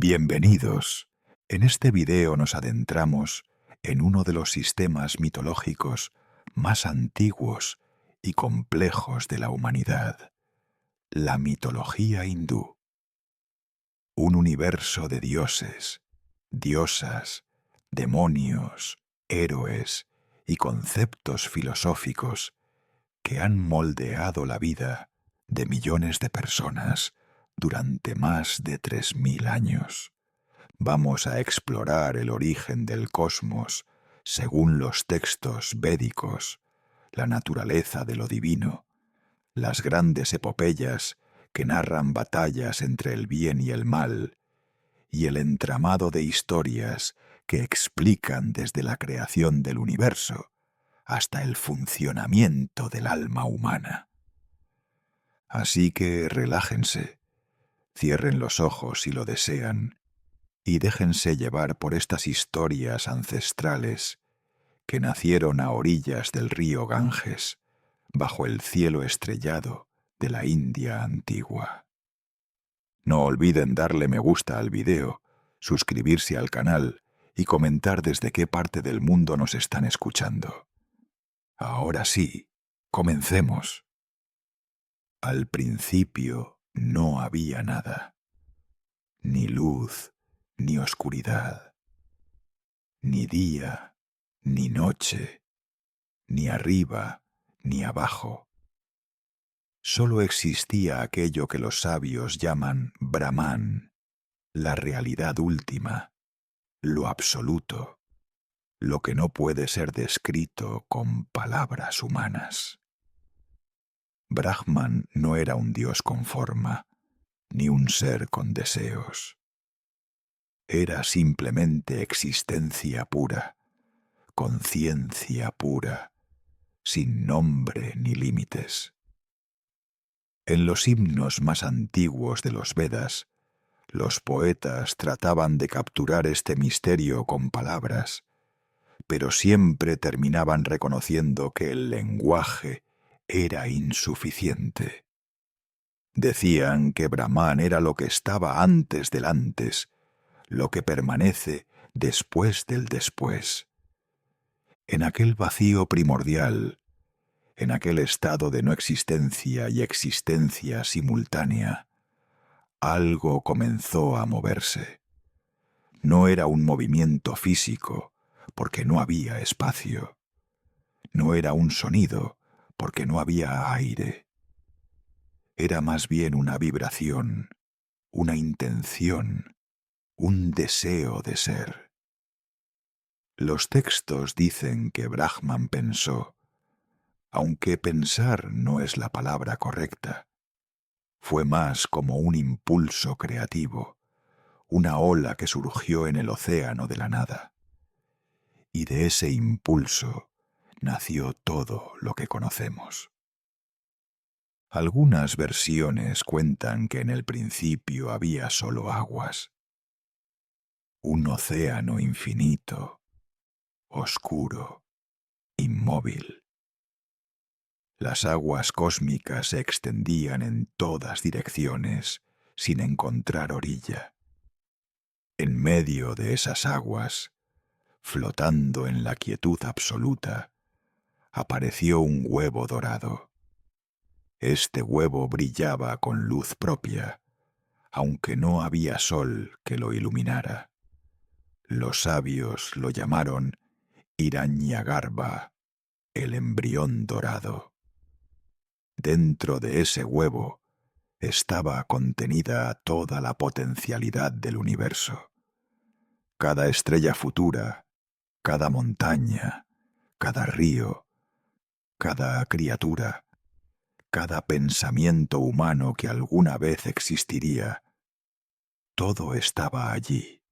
Bienvenidos. En este video nos adentramos en uno de los sistemas mitológicos más antiguos y complejos de la humanidad, la mitología hindú. Un universo de dioses, diosas, demonios, héroes y conceptos filosóficos que han moldeado la vida de millones de personas durante más de 3000 años. Vamos a explorar el origen del cosmos según los textos védicos, la naturaleza de lo divino, las grandes epopeyas que narran batallas entre el bien y el mal, y el entramado de historias que explican desde la creación del universo hasta el funcionamiento del alma humana. Así que relájense, cierren los ojos si lo desean, y déjense llevar por estas historias ancestrales que nacieron a orillas del río Ganges, bajo el cielo estrellado de la India antigua. No olviden darle me gusta al video, suscribirse al canal y comentar desde qué parte del mundo nos están escuchando. Ahora sí, comencemos. Al principio no había nada, ni luz, ni oscuridad, ni día, ni noche, ni arriba, ni abajo. Solo existía aquello que los sabios llaman Brahman, la realidad última, lo absoluto, lo que no puede ser descrito con palabras humanas. Brahman no era un dios con forma, ni un ser con deseos. Era simplemente existencia pura, conciencia pura, sin nombre ni límites. En los himnos más antiguos de los Vedas, los poetas trataban de capturar este misterio con palabras, pero siempre terminaban reconociendo que el lenguaje era insuficiente. Decían que Brahman era lo que estaba antes del antes, lo que permanece después del después. En aquel vacío primordial, en aquel estado de no existencia y existencia simultánea, algo comenzó a moverse. No era un movimiento físico, porque no había espacio. No era un sonido, porque no había aire. Era más bien una vibración, una intención, un deseo de ser. Los textos dicen que Brahman pensó, aunque pensar no es la palabra correcta. Fue más como un impulso creativo, una ola que surgió en el océano de la nada. Y de ese impulso nació todo lo que conocemos. Algunas versiones cuentan que en el principio había solo aguas, un océano infinito, oscuro, inmóvil. Las aguas cósmicas se extendían en todas direcciones, sin encontrar orilla. En medio de esas aguas, flotando en la quietud absoluta, apareció un huevo dorado. Este huevo brillaba con luz propia, aunque no había sol que lo iluminara. Los sabios lo llamaron Hiranyagarbha, el embrión dorado. Dentro de ese huevo estaba contenida toda la potencialidad del universo. Cada estrella futura, cada montaña, cada río, cada criatura, cada pensamiento humano que alguna vez existiría, todo estaba allí,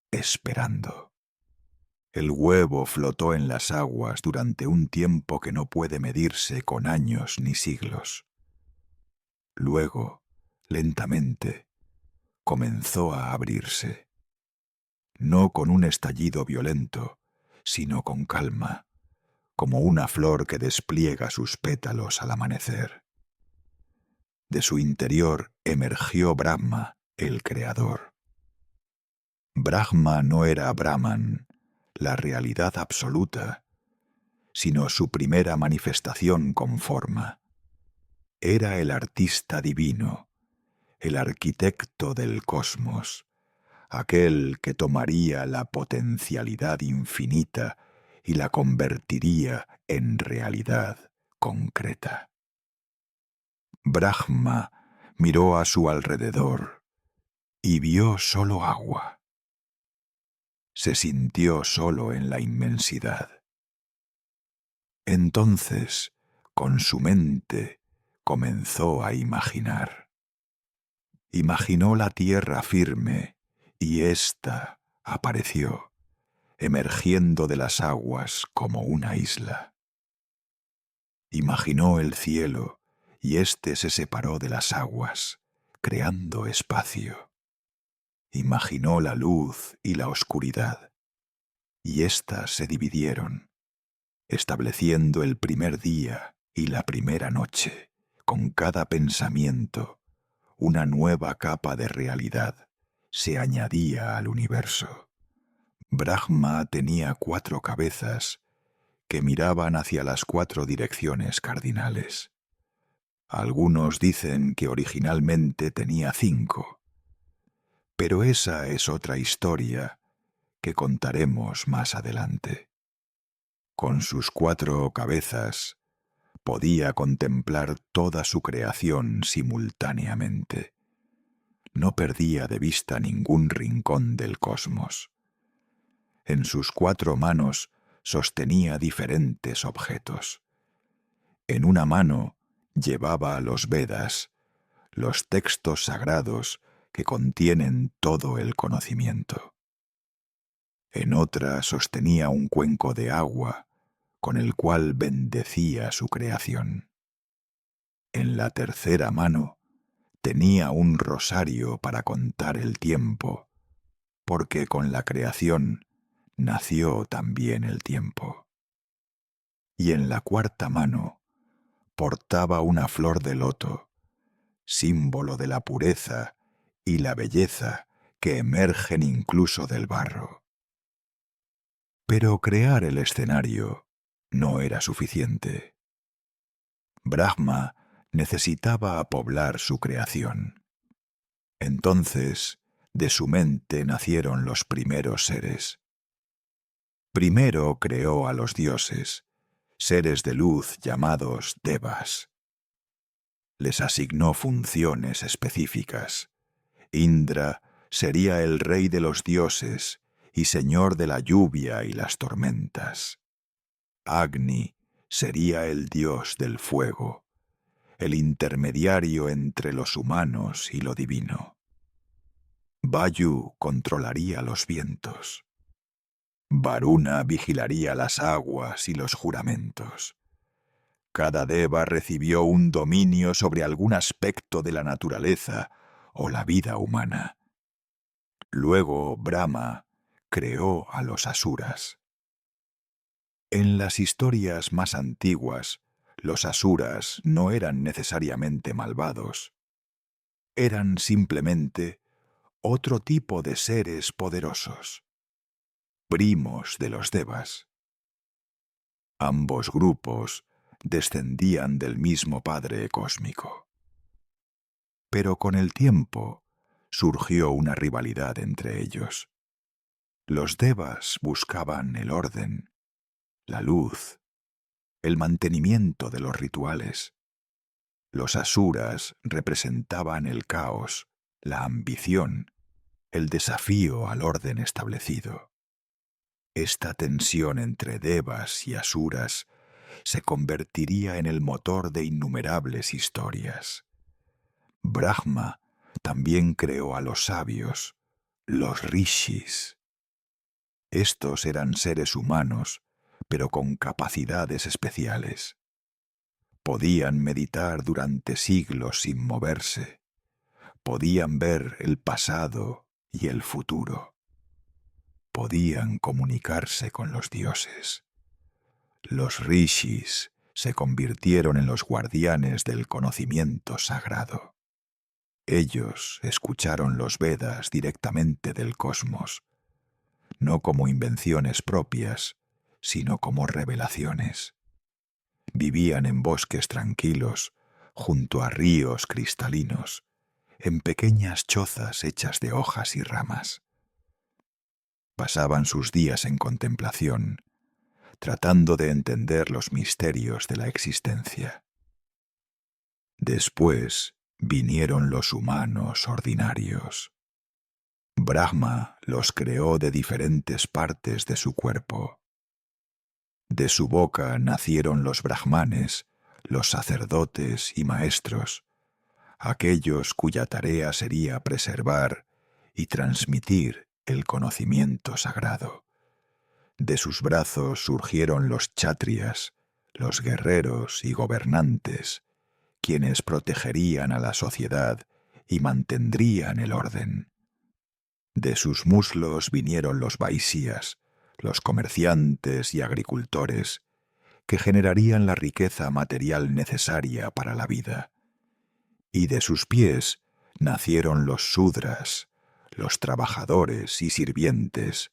esperando. El huevo flotó en las aguas durante un tiempo que no puede medirse con años ni siglos. Luego, lentamente, comenzó a abrirse, no con un estallido violento, sino con calma, como una flor que despliega sus pétalos al amanecer. De su interior emergió Brahma, el Creador. Brahma no era Brahman, la realidad absoluta, sino su primera manifestación con forma. Era el artista divino, el arquitecto del cosmos, aquel que tomaría la potencialidad infinita y la convertiría en realidad concreta. Brahma miró a su alrededor y vio solo agua. Se sintió solo en la inmensidad. Entonces, con su mente, comenzó a imaginar. Imaginó la tierra firme y ésta apareció, emergiendo de las aguas como una isla. Imaginó el cielo y éste se separó de las aguas, creando espacio. Imaginó la luz y la oscuridad, y éstas se dividieron, estableciendo el primer día y la primera noche, con cada pensamiento, una nueva capa de realidad se añadía al universo. Brahma tenía 4 cabezas que miraban hacia las 4 direcciones cardinales. Algunos dicen que originalmente tenía 5, pero esa es otra historia que contaremos más adelante. Con sus 4 cabezas podía contemplar toda su creación simultáneamente. No perdía de vista ningún rincón del cosmos. En sus 4 manos sostenía diferentes objetos. En una mano llevaba los Vedas, los textos sagrados que contienen todo el conocimiento. En otra sostenía un cuenco de agua con el cual bendecía su creación. En la tercera mano tenía un rosario para contar el tiempo, porque con la creación nació también el tiempo. Y en la cuarta mano portaba una flor de loto, símbolo de la pureza y la belleza que emergen incluso del barro. Pero crear el escenario no era suficiente. Brahma necesitaba poblar su creación. Entonces, de su mente nacieron los primeros seres. Primero creó a los dioses, seres de luz llamados devas. Les asignó funciones específicas. Indra sería el rey de los dioses y señor de la lluvia y las tormentas. Agni sería el dios del fuego, el intermediario entre los humanos y lo divino. Vayu controlaría los vientos. Varuna vigilaría las aguas y los juramentos. Cada deva recibió un dominio sobre algún aspecto de la naturaleza o la vida humana. Luego Brahma creó a los asuras. En las historias más antiguas, los asuras no eran necesariamente malvados. Eran simplemente otro tipo de seres poderosos, primos de los devas. Ambos grupos descendían del mismo Padre cósmico. Pero con el tiempo surgió una rivalidad entre ellos. Los devas buscaban el orden, la luz, el mantenimiento de los rituales. Los asuras representaban el caos, la ambición, el desafío al orden establecido. Esta tensión entre devas y asuras se convertiría en el motor de innumerables historias. Brahma también creó a los sabios, los rishis. Estos eran seres humanos, pero con capacidades especiales. Podían meditar durante siglos sin moverse. Podían ver el pasado y el futuro. Podían comunicarse con los dioses. Los rishis se convirtieron en los guardianes del conocimiento sagrado. Ellos escucharon los Vedas directamente del cosmos, no como invenciones propias, sino como revelaciones. Vivían en bosques tranquilos, junto a ríos cristalinos, en pequeñas chozas hechas de hojas y ramas. Pasaban sus días en contemplación, tratando de entender los misterios de la existencia. Después vinieron los humanos ordinarios. Brahma los creó de diferentes partes de su cuerpo. De su boca nacieron los brahmanes, los sacerdotes y maestros, aquellos cuya tarea sería preservar y transmitir el conocimiento sagrado. De sus brazos surgieron los kshatriyas, los guerreros y gobernantes, quienes protegerían a la sociedad y mantendrían el orden. De sus muslos vinieron los vaishyas, los comerciantes y agricultores, que generarían la riqueza material necesaria para la vida. Y de sus pies nacieron los sudras, los trabajadores y sirvientes,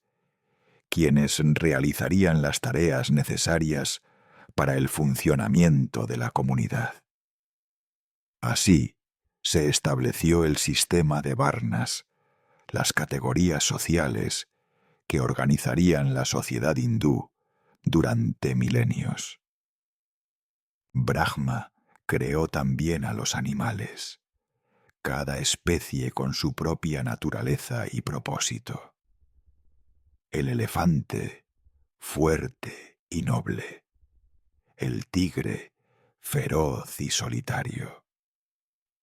quienes realizarían las tareas necesarias para el funcionamiento de la comunidad. Así se estableció el sistema de varnas, las categorías sociales que organizarían la sociedad hindú durante milenios. Brahma creó también a los animales, cada especie con su propia naturaleza y propósito. El elefante, fuerte y noble. El tigre, feroz y solitario.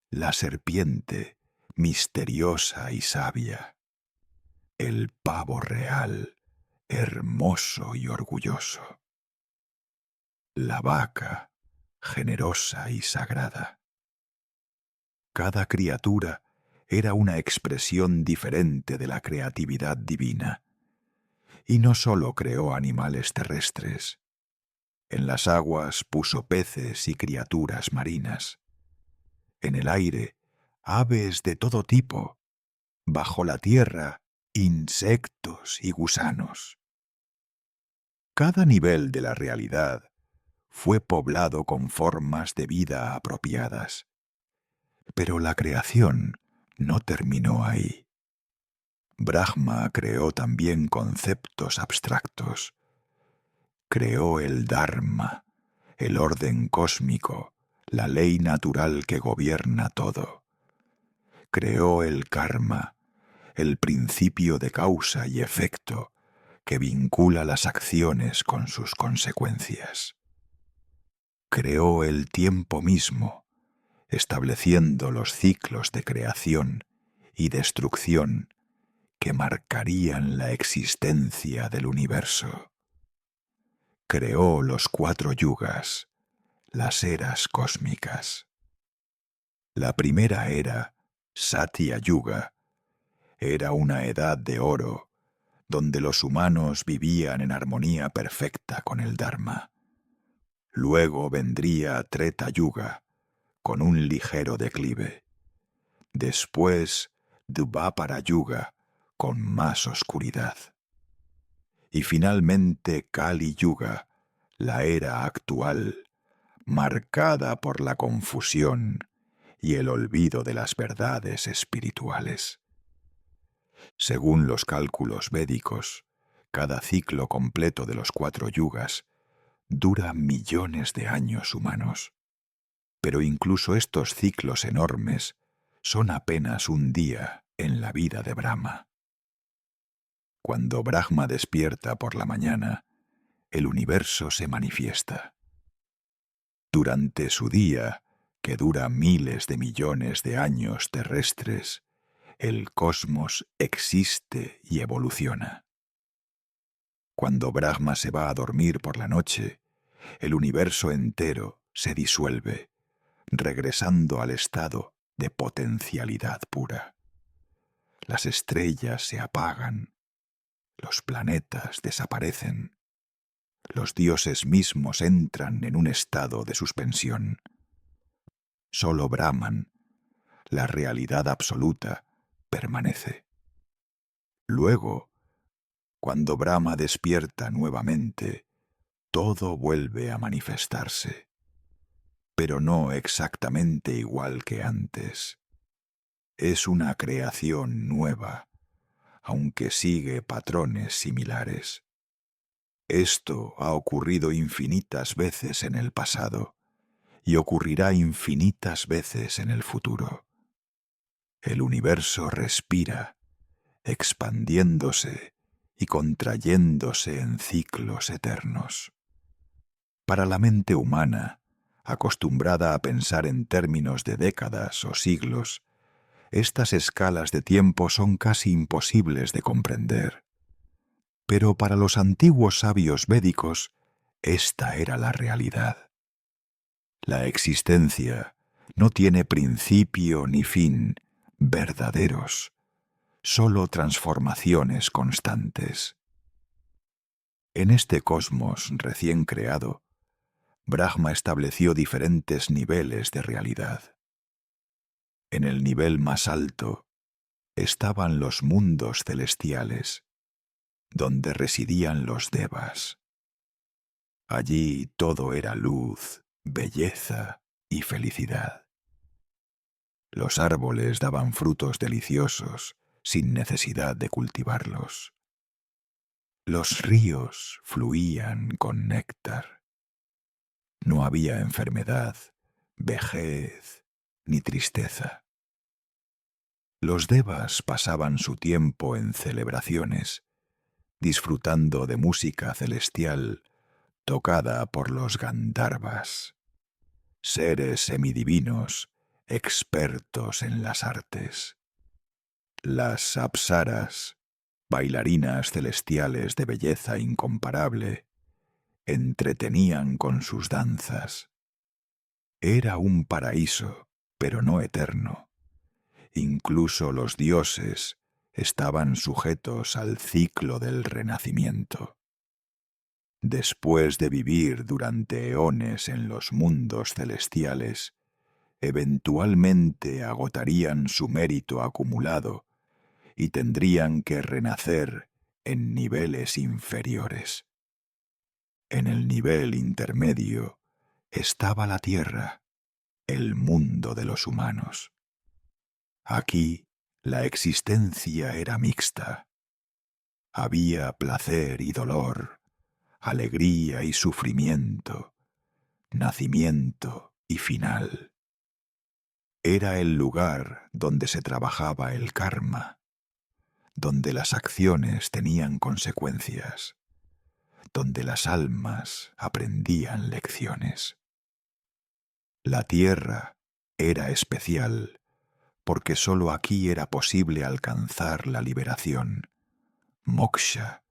La serpiente, misteriosa y sabia. El pavo real, hermoso y orgulloso. La vaca, generosa y sagrada. Cada criatura era una expresión diferente de la creatividad divina. Y no solo creó animales terrestres. En las aguas puso peces y criaturas marinas. En el aire, aves de todo tipo. Bajo la tierra, insectos y gusanos. Cada nivel de la realidad fue poblado con formas de vida apropiadas. Pero la creación no terminó ahí. Brahma creó también conceptos abstractos. Creó el Dharma, el orden cósmico, la ley natural que gobierna todo. Creó el Karma, el principio de causa y efecto que vincula las acciones con sus consecuencias. Creó el tiempo mismo, estableciendo los ciclos de creación y destrucción que marcarían la existencia del universo. Creó los 4 yugas, las eras cósmicas. La primera era, Satya Yuga, era una edad de oro, donde los humanos vivían en armonía perfecta con el Dharma. Luego vendría Treta Yuga, con un ligero declive. Después, Dvapara Yuga, con más oscuridad. Y finalmente Kali Yuga, la era actual, marcada por la confusión y el olvido de las verdades espirituales. Según los cálculos védicos, cada ciclo completo de los 4 yugas dura millones de años humanos. Pero incluso estos ciclos enormes son apenas un día en la vida de Brahma. Cuando Brahma despierta por la mañana, el universo se manifiesta. Durante su día, que dura miles de millones de años terrestres, el cosmos existe y evoluciona. Cuando Brahma se va a dormir por la noche, el universo entero se disuelve, regresando al estado de potencialidad pura. Las estrellas se apagan, los planetas desaparecen, los dioses mismos entran en un estado de suspensión. Solo Brahman, la realidad absoluta, permanece. Luego, Cuando Brahma despierta nuevamente, todo vuelve a manifestarse, pero no exactamente igual que antes. Es una creación nueva, aunque sigue patrones similares. Esto ha ocurrido infinitas veces en el pasado y ocurrirá infinitas veces en el futuro. El universo respira, expandiéndose y contrayéndose en ciclos eternos. Para la mente humana, acostumbrada a pensar en términos de décadas o siglos, estas escalas de tiempo son casi imposibles de comprender. Pero para los antiguos sabios védicos, esta era la realidad. La existencia no tiene principio ni fin verdaderos, solo transformaciones constantes. En este cosmos recién creado, Brahma estableció diferentes niveles de realidad. En el nivel más alto estaban los mundos celestiales, donde residían los devas. Allí todo era luz, belleza y felicidad. Los árboles daban frutos deliciosos sin necesidad de cultivarlos. Los ríos fluían con néctar. No había enfermedad, vejez ni tristeza. Los devas pasaban su tiempo en celebraciones, disfrutando de música celestial tocada por los Gandharvas, seres semidivinos expertos en las artes. Las apsaras, bailarinas celestiales de belleza incomparable, entretenían con sus danzas. Era un paraíso, pero no eterno. Incluso los dioses estaban sujetos al ciclo del renacimiento. Después de vivir durante eones en los mundos celestiales, eventualmente agotarían su mérito acumulado y tendrían que renacer en niveles inferiores. En el nivel intermedio estaba la tierra, el mundo de los humanos. Aquí la existencia era mixta. Había placer y dolor, alegría y sufrimiento, nacimiento y final. Era el lugar donde se trabajaba el karma, donde las acciones tenían consecuencias, donde las almas aprendían lecciones. La tierra era especial porque sólo aquí era posible alcanzar la liberación, moksha,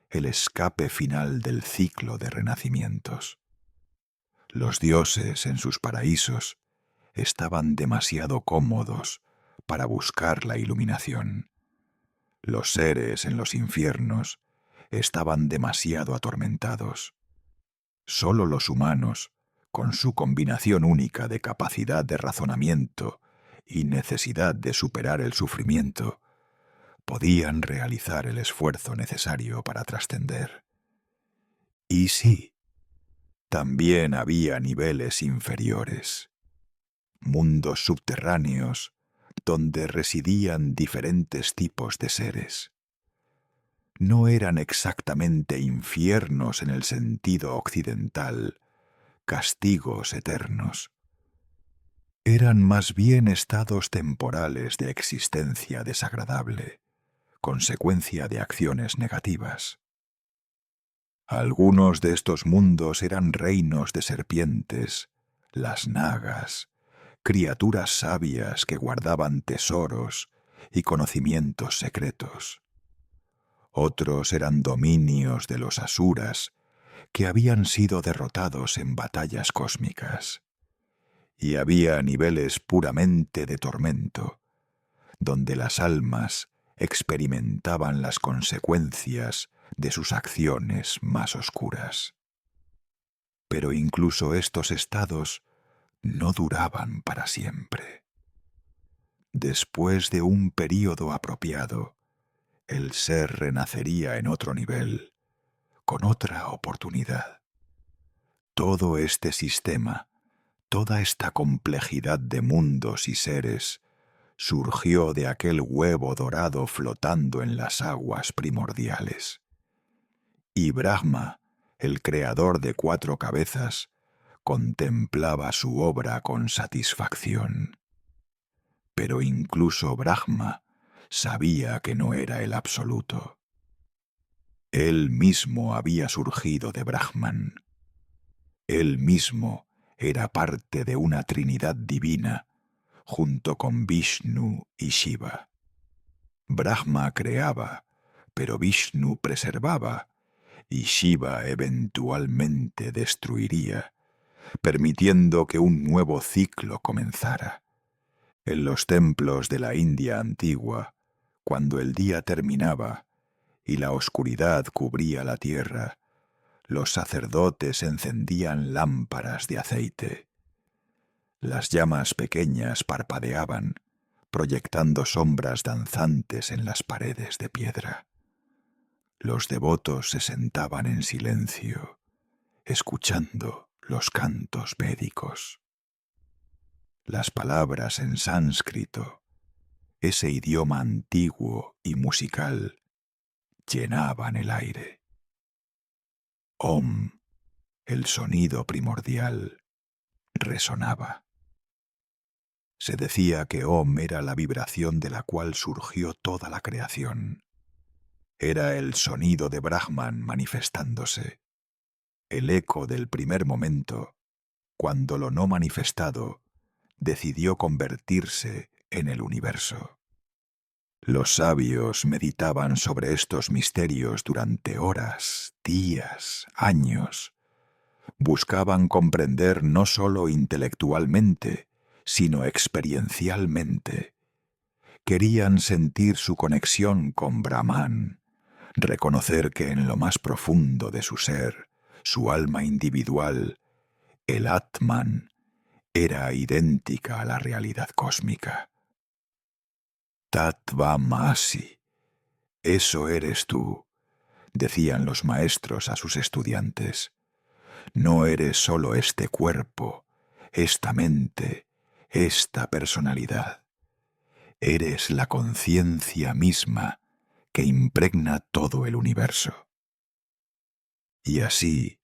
el escape final del ciclo de renacimientos. Los dioses en sus paraísos estaban demasiado cómodos para buscar la iluminación. Los seres en los infiernos estaban demasiado atormentados. Solo los humanos, con su combinación única de capacidad de razonamiento y necesidad de superar el sufrimiento, podían realizar el esfuerzo necesario para trascender. Y sí, también había niveles inferiores, mundos subterráneos donde residían diferentes tipos de seres. No eran exactamente infiernos en el sentido occidental, castigos eternos. Eran más bien estados temporales de existencia desagradable, consecuencia de acciones negativas. Algunos de estos mundos eran reinos de serpientes, las nagas, criaturas sabias que guardaban tesoros y conocimientos secretos. Otros eran dominios de los asuras que habían sido derrotados en batallas cósmicas. Y había niveles puramente de tormento, donde las almas experimentaban las consecuencias de sus acciones más oscuras. Pero incluso estos estados no duraban para siempre. Después de un período apropiado, el ser renacería en otro nivel, con otra oportunidad. Todo este sistema, toda esta complejidad de mundos y seres, surgió de aquel huevo dorado flotando en las aguas primordiales. Y Brahma, el creador de 4 cabezas, contemplaba su obra con satisfacción. Pero incluso Brahma sabía que no era el absoluto. Él mismo había surgido de Brahman. Él mismo era parte de una trinidad divina, junto con Vishnu y Shiva. Brahma creaba, pero Vishnu preservaba, y Shiva eventualmente destruiría, permitiendo que un nuevo ciclo comenzara. En los templos de la India antigua, cuando el día terminaba y la oscuridad cubría la tierra, los sacerdotes encendían lámparas de aceite. Las llamas pequeñas parpadeaban, proyectando sombras danzantes en las paredes de piedra. Los devotos se sentaban en silencio, escuchando los cantos védicos. Las palabras en sánscrito, ese idioma antiguo y musical, llenaban el aire. Om, el sonido primordial, resonaba. Se decía que Om era la vibración de la cual surgió toda la creación. Era el sonido de Brahman manifestándose, el eco del primer momento, cuando lo no manifestado decidió convertirse en el universo. Los sabios meditaban sobre estos misterios durante horas, días, años. Buscaban comprender no solo intelectualmente, sino experiencialmente. Querían sentir su conexión con Brahman, reconocer que en lo más profundo de su ser, su alma individual, el Atman, era idéntica a la realidad cósmica. Tatvamasi, eso eres tú, decían los maestros a sus estudiantes. No eres solo este cuerpo, esta mente, esta personalidad. Eres la conciencia misma que impregna todo el universo. Y así,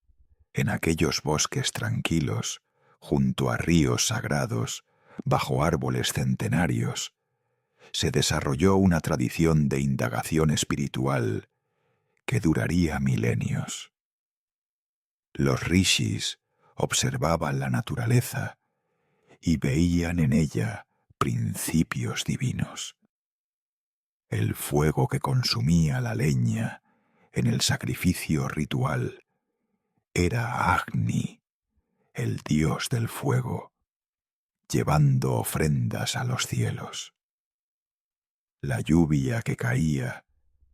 en aquellos bosques tranquilos, junto a ríos sagrados, bajo árboles centenarios, se desarrolló una tradición de indagación espiritual que duraría milenios. Los rishis observaban la naturaleza y veían en ella principios divinos. El fuego que consumía la leña en el sacrificio ritual era Agni, el dios del fuego, llevando ofrendas a los cielos. La lluvia que caía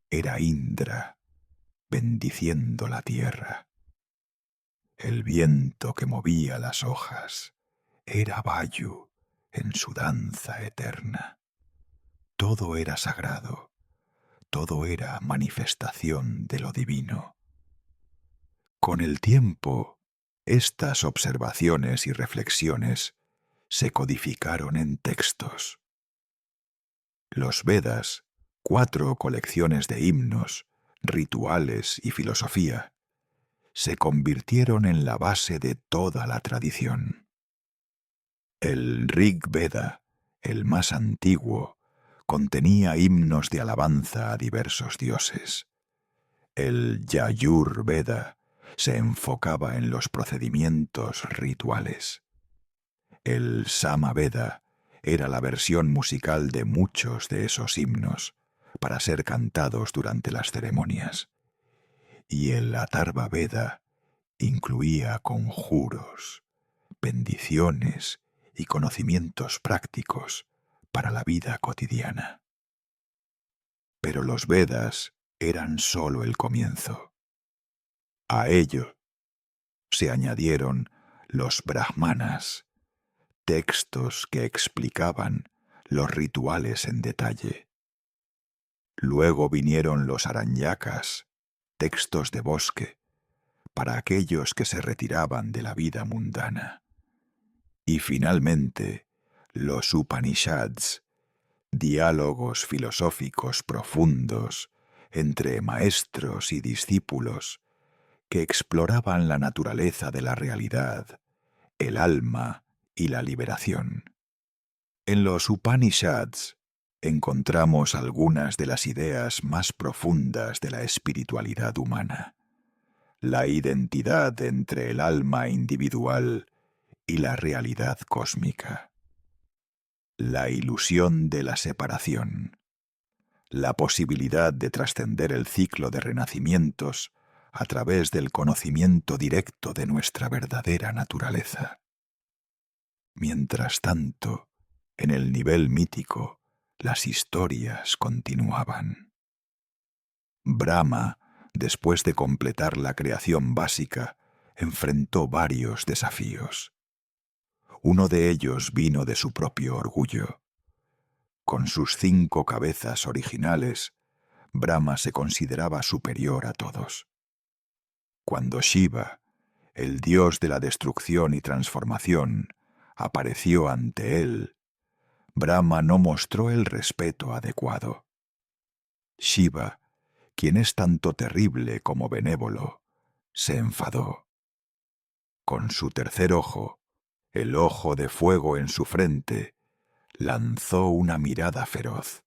era Indra, bendiciendo la tierra. El viento que movía las hojas era Vayu en su danza eterna. Todo era sagrado, todo era manifestación de lo divino. Con el tiempo, estas observaciones y reflexiones se codificaron en textos. Los Vedas, 4 colecciones de himnos, rituales y filosofía, se convirtieron en la base de toda la tradición. El Rig Veda, el más antiguo, contenía himnos de alabanza a diversos dioses. El Yajur Veda se enfocaba en los procedimientos rituales. El Sama Veda era la versión musical de muchos de esos himnos para ser cantados durante las ceremonias. Y el Atharva Veda incluía conjuros, bendiciones y conocimientos prácticos para la vida cotidiana. Pero los Vedas eran solo el comienzo. A ello se añadieron los Brahmanas, textos que explicaban los rituales en detalle. Luego vinieron los Aranyakas, textos de bosque, para aquellos que se retiraban de la vida mundana. Y finalmente, los Upanishads, diálogos filosóficos profundos entre maestros y discípulos que exploraban la naturaleza de la realidad, el alma y la liberación. En los Upanishads encontramos algunas de las ideas más profundas de la espiritualidad humana: la identidad entre el alma individual y la realidad cósmica, la ilusión de la separación, la posibilidad de trascender el ciclo de renacimientos a través del conocimiento directo de nuestra verdadera naturaleza. Mientras tanto, en el nivel mítico, las historias continuaban. Brahma, después de completar la creación básica, enfrentó varios desafíos. Uno de ellos vino de su propio orgullo. Con sus 5 cabezas originales, Brahma se consideraba superior a todos. Cuando Shiva, el dios de la destrucción y transformación, apareció ante él, Brahma no mostró el respeto adecuado. Shiva, quien es tanto terrible como benévolo, se enfadó. Con su tercer ojo, el ojo de fuego en su frente, lanzó una mirada feroz.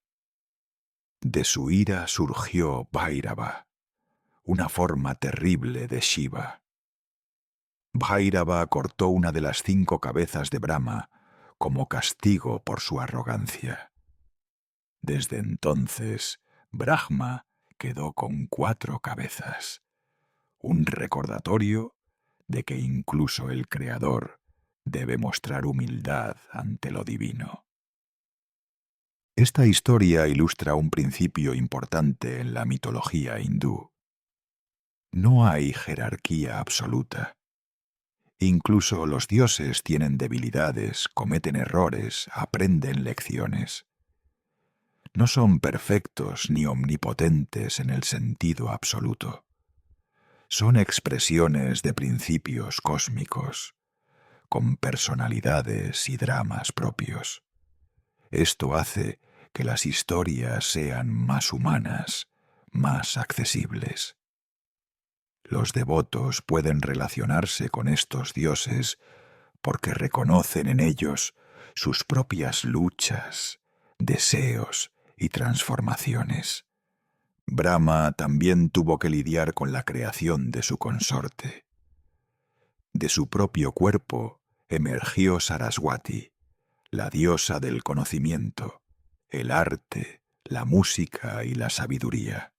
De su ira surgió Bhairava, una forma terrible de Shiva. Bhairava cortó una de las 5 cabezas de Brahma como castigo por su arrogancia. Desde entonces, Brahma quedó con 4 cabezas, un recordatorio de que incluso el Creador debe mostrar humildad ante lo divino. Esta historia ilustra un principio importante en la mitología hindú. No hay jerarquía absoluta. Incluso los dioses tienen debilidades, cometen errores, aprenden lecciones. No son perfectos ni omnipotentes en el sentido absoluto. Son expresiones de principios cósmicos, con personalidades y dramas propios. Esto hace que las historias sean más humanas, más accesibles. Los devotos pueden relacionarse con estos dioses porque reconocen en ellos sus propias luchas, deseos y transformaciones. Brahma también tuvo que lidiar con la creación de su consorte. De su propio cuerpo emergió Saraswati, la diosa del conocimiento, el arte, la música y la sabiduría.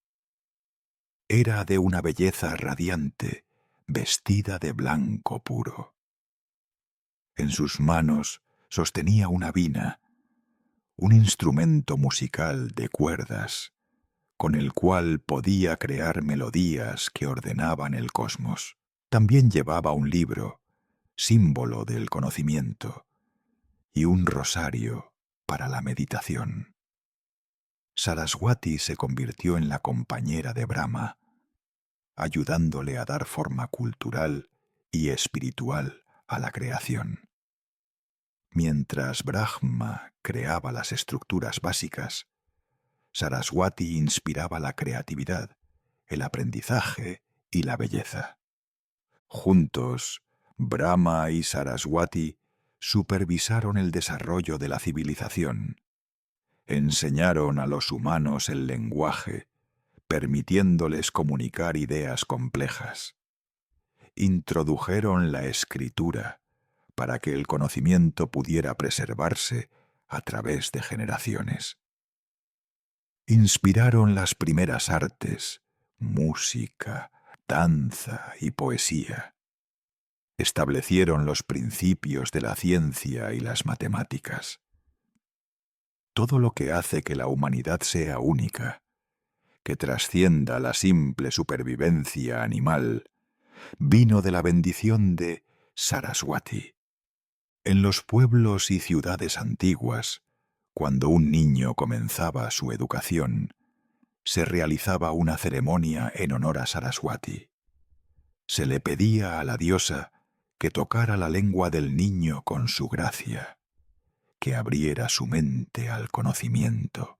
Era de una belleza radiante, vestida de blanco puro. En sus manos sostenía una vina, un instrumento musical de cuerdas, con el cual podía crear melodías que ordenaban el cosmos. También llevaba un libro, símbolo del conocimiento, y un rosario para la meditación. Saraswati se convirtió en la compañera de Brahma, ayudándole a dar forma cultural y espiritual a la creación. Mientras Brahma creaba las estructuras básicas, Saraswati inspiraba la creatividad, el aprendizaje y la belleza. Juntos, Brahma y Saraswati supervisaron el desarrollo de la civilización. Enseñaron a los humanos el lenguaje, permitiéndoles comunicar ideas complejas. Introdujeron la escritura para que el conocimiento pudiera preservarse a través de generaciones. Inspiraron las primeras artes, música, danza y poesía. Establecieron los principios de la ciencia y las matemáticas. Todo lo que hace que la humanidad sea única, que trascienda la simple supervivencia animal, vino de la bendición de Saraswati. En los pueblos y ciudades antiguas, cuando un niño comenzaba su educación, se realizaba una ceremonia en honor a Saraswati. Se le pedía a la diosa que tocara la lengua del niño con su gracia, que abriera su mente al conocimiento,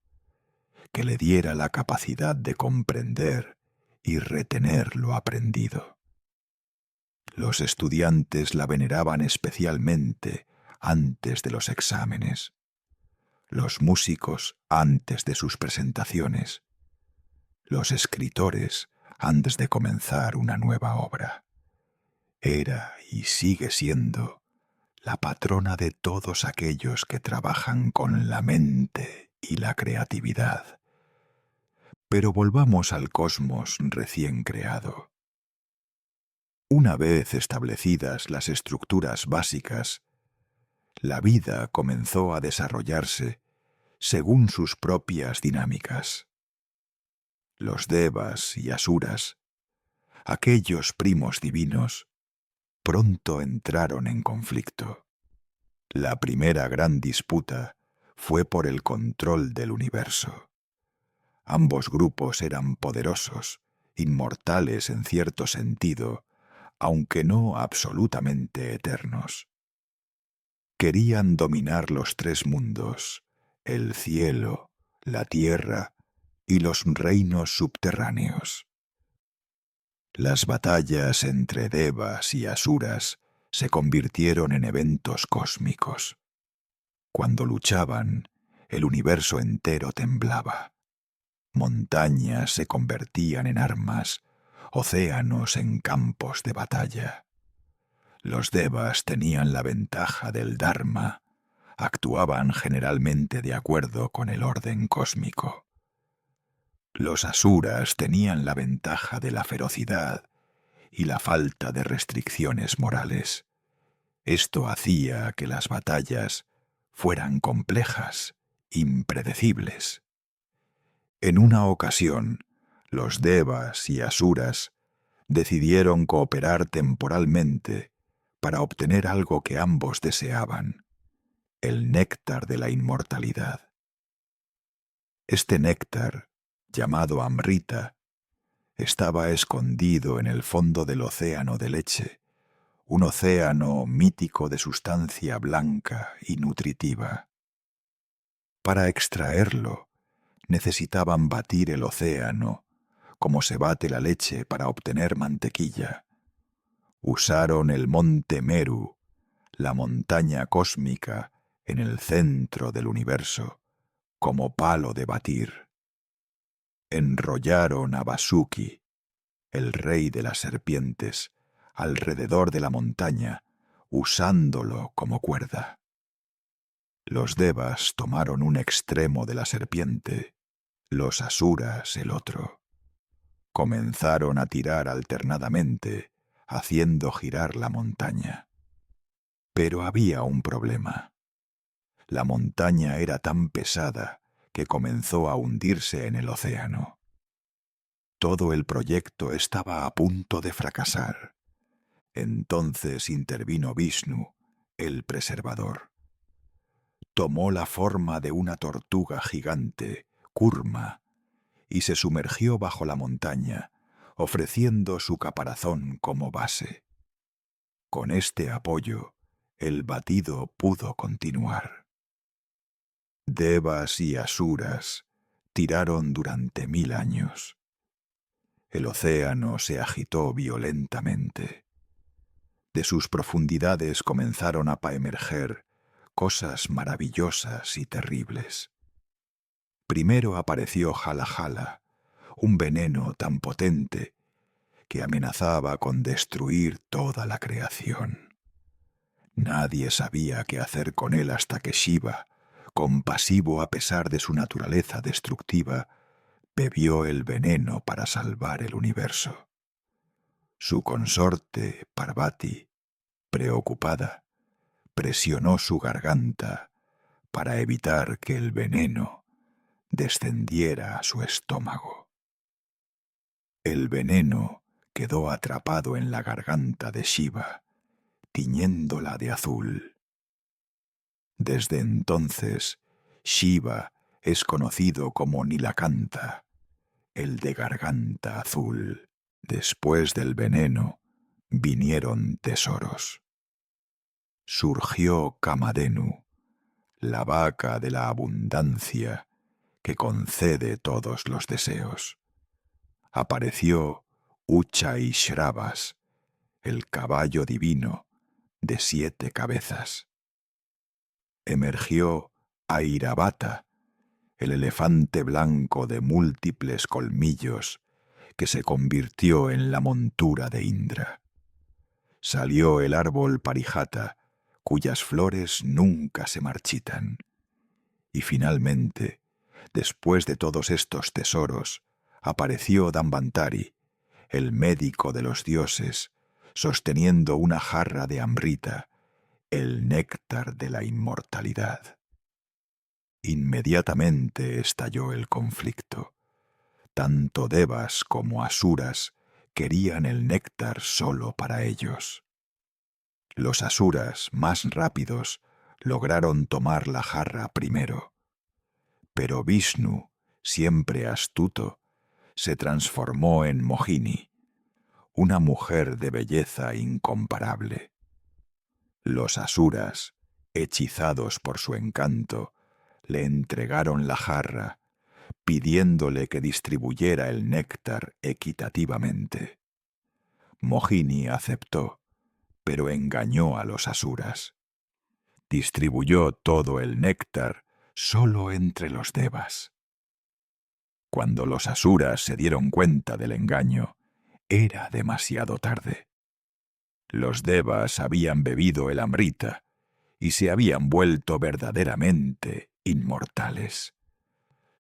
que le diera la capacidad de comprender y retener lo aprendido. Los estudiantes la veneraban especialmente antes de los exámenes, los músicos antes de sus presentaciones, los escritores antes de comenzar una nueva obra. Era y sigue siendo la patrona de todos aquellos que trabajan con la mente y la creatividad. Pero volvamos al cosmos recién creado. Una vez establecidas las estructuras básicas, la vida comenzó a desarrollarse según sus propias dinámicas. Los devas y asuras, aquellos primos divinos, pronto entraron en conflicto. La primera gran disputa fue por el control del universo. Ambos grupos eran poderosos, inmortales en cierto sentido, aunque no absolutamente eternos. Querían dominar los tres mundos, el cielo, la tierra y los reinos subterráneos. Las batallas entre devas y asuras se convirtieron en eventos cósmicos. Cuando luchaban, el universo entero temblaba. Montañas se convertían en armas, océanos en campos de batalla. Los devas tenían la ventaja del Dharma, actuaban generalmente de acuerdo con el orden cósmico. Los asuras tenían la ventaja de la ferocidad y la falta de restricciones morales. Esto hacía que las batallas fueran complejas, impredecibles. En una ocasión, los devas y asuras decidieron cooperar temporalmente para obtener algo que ambos deseaban, el néctar de la inmortalidad. Este néctar, llamado Amrita, estaba escondido en el fondo del océano de leche, un océano mítico de sustancia blanca y nutritiva. Para extraerlo, necesitaban batir el océano, como se bate la leche para obtener mantequilla. Usaron el monte Meru, la montaña cósmica en el centro del universo, como palo de batir. Enrollaron a Vasuki, el rey de las serpientes, alrededor de la montaña, usándolo como cuerda. Los devas tomaron un extremo de la serpiente, los asuras el otro. Comenzaron a tirar alternadamente, haciendo girar la montaña. Pero había un problema. La montaña era tan pesada que comenzó a hundirse en el océano. Todo el proyecto estaba a punto de fracasar. Entonces intervino Vishnu, el preservador. Tomó la forma de una tortuga gigante, Kurma, y se sumergió bajo la montaña, ofreciendo su caparazón como base. Con este apoyo, el batido pudo continuar. Devas y asuras tiraron durante 1000 años. El océano se agitó violentamente. De sus profundidades comenzaron a emerger cosas maravillosas y terribles. Primero apareció Jalajala, un veneno tan potente que amenazaba con destruir toda la creación. Nadie sabía qué hacer con él hasta que Shiva, compasivo a pesar de su naturaleza destructiva, bebió el veneno para salvar el universo. Su consorte, Parvati, preocupada, presionó su garganta para evitar que el veneno descendiera a su estómago. El veneno quedó atrapado en la garganta de Shiva, tiñéndola de azul. Desde entonces, Shiva es conocido como Nilakanta, el de garganta azul. Después del veneno vinieron tesoros. Surgió Kamadhenu, la vaca de la abundancia que concede todos los deseos. Apareció Uchaishravas, el caballo divino de 7 cabezas. Emergió Airavata, el elefante blanco de múltiples colmillos que se convirtió en la montura de Indra. Salió el árbol Parijata, cuyas flores nunca se marchitan. Y finalmente, después de todos estos tesoros, apareció Dambantari, el médico de los dioses, sosteniendo una jarra de amrita, el néctar de la inmortalidad. Inmediatamente estalló el conflicto. Tanto devas como asuras querían el néctar solo para ellos. Los asuras, más rápidos, lograron tomar la jarra primero. Pero Vishnu, siempre astuto, se transformó en Mohini, una mujer de belleza incomparable. Los asuras, hechizados por su encanto, le entregaron la jarra, pidiéndole que distribuyera el néctar equitativamente. Mohini aceptó, pero engañó a los asuras. Distribuyó todo el néctar solo entre los devas. Cuando los asuras se dieron cuenta del engaño, era demasiado tarde. Los devas habían bebido el amrita y se habían vuelto verdaderamente inmortales.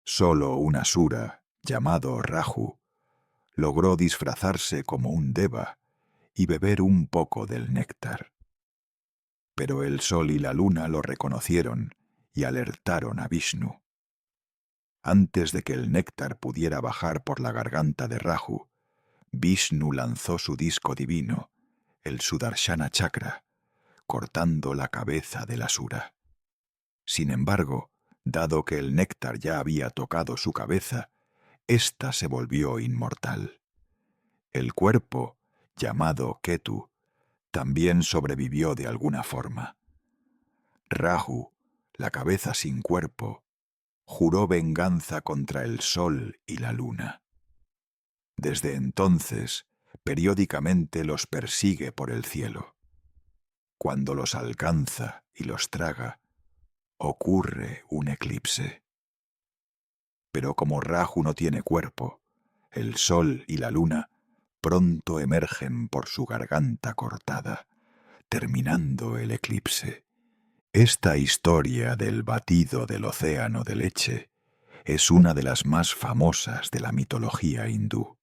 Solo un asura, llamado Raju, logró disfrazarse como un deva y beber un poco del néctar. Pero el sol y la luna lo reconocieron y alertaron a Vishnu. Antes de que el néctar pudiera bajar por la garganta de Raju, Vishnu lanzó su disco divino, el Sudarshana Chakra, cortando la cabeza del asura. Sin embargo, dado que el néctar ya había tocado su cabeza, ésta se volvió inmortal. El cuerpo, llamado Ketu, también sobrevivió de alguna forma. Raju, la cabeza sin cuerpo, juró venganza contra el sol y la luna. Desde entonces, periódicamente los persigue por el cielo. Cuando los alcanza y los traga, ocurre un eclipse. Pero como Raju no tiene cuerpo, el sol y la luna pronto emergen por su garganta cortada, terminando el eclipse. Esta historia del batido del océano de leche es una de las más famosas de la mitología hindú.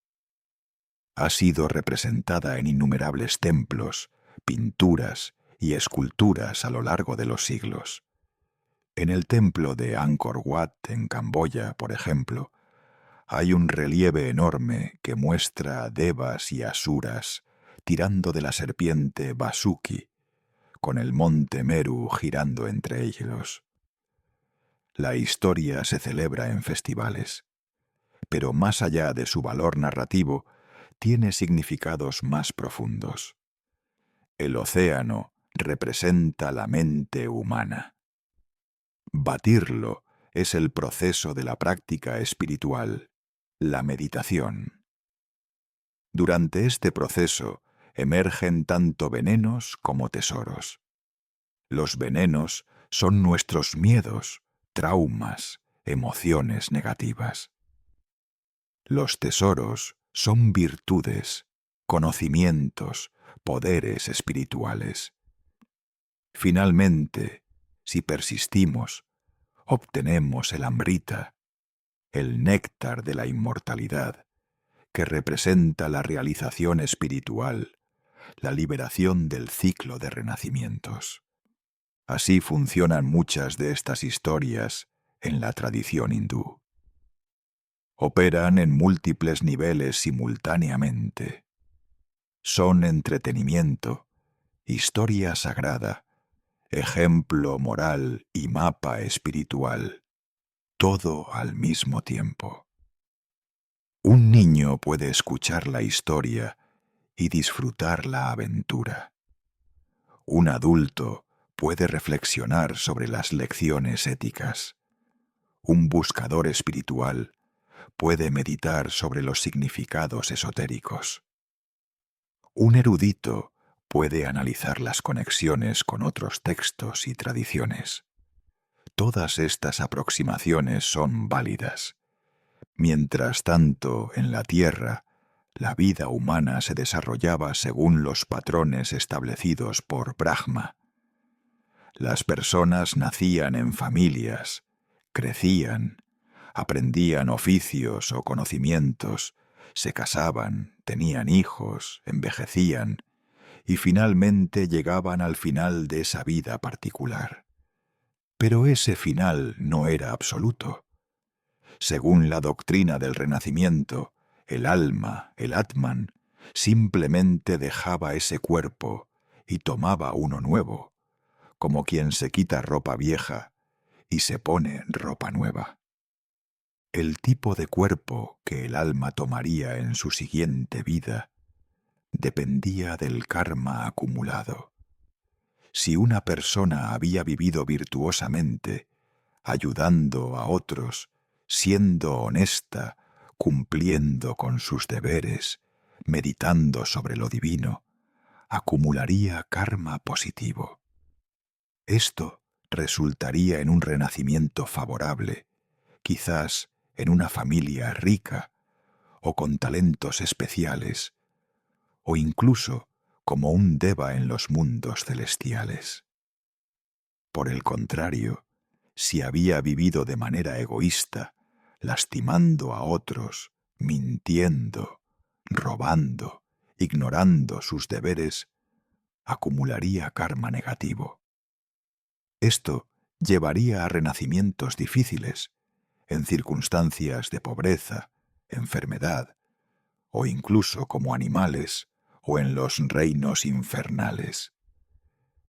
Ha sido representada en innumerables templos, pinturas y esculturas a lo largo de los siglos. En el templo de Angkor Wat, en Camboya, por ejemplo, hay un relieve enorme que muestra a devas y asuras tirando de la serpiente Vasuki, con el monte Meru girando entre ellos. La historia se celebra en festivales, pero más allá de su valor narrativo, tiene significados más profundos. El océano representa la mente humana. Batirlo es el proceso de la práctica espiritual, la meditación. Durante este proceso emergen tanto venenos como tesoros. Los venenos son nuestros miedos, traumas, emociones negativas. Los tesoros son virtudes, conocimientos, poderes espirituales. Finalmente, si persistimos, obtenemos el amrita, el néctar de la inmortalidad, que representa la realización espiritual, la liberación del ciclo de renacimientos. Así funcionan muchas de estas historias en la tradición hindú. Operan en múltiples niveles simultáneamente. Son entretenimiento, historia sagrada, ejemplo moral y mapa espiritual, todo al mismo tiempo. Un niño puede escuchar la historia y disfrutar la aventura. Un adulto puede reflexionar sobre las lecciones éticas. Un buscador espiritual puede meditar sobre los significados esotéricos. Un erudito puede analizar las conexiones con otros textos y tradiciones. Todas estas aproximaciones son válidas. Mientras tanto, en la Tierra, la vida humana se desarrollaba según los patrones establecidos por Brahma. Las personas nacían en familias, crecían, aprendían oficios o conocimientos, se casaban, tenían hijos, envejecían y finalmente llegaban al final de esa vida particular. Pero ese final no era absoluto. Según la doctrina del Renacimiento, el alma, el Atman, simplemente dejaba ese cuerpo y tomaba uno nuevo, como quien se quita ropa vieja y se pone ropa nueva. El tipo de cuerpo que el alma tomaría en su siguiente vida dependía del karma acumulado. Si una persona había vivido virtuosamente, ayudando a otros, siendo honesta, cumpliendo con sus deberes, meditando sobre lo divino, acumularía karma positivo. Esto resultaría en un renacimiento favorable, quizás en una familia rica o con talentos especiales, o incluso como un deva en los mundos celestiales. Por el contrario, si había vivido de manera egoísta, lastimando a otros, mintiendo, robando, ignorando sus deberes, acumularía karma negativo. Esto llevaría a renacimientos difíciles, en circunstancias de pobreza, enfermedad, o incluso como animales, o en los reinos infernales.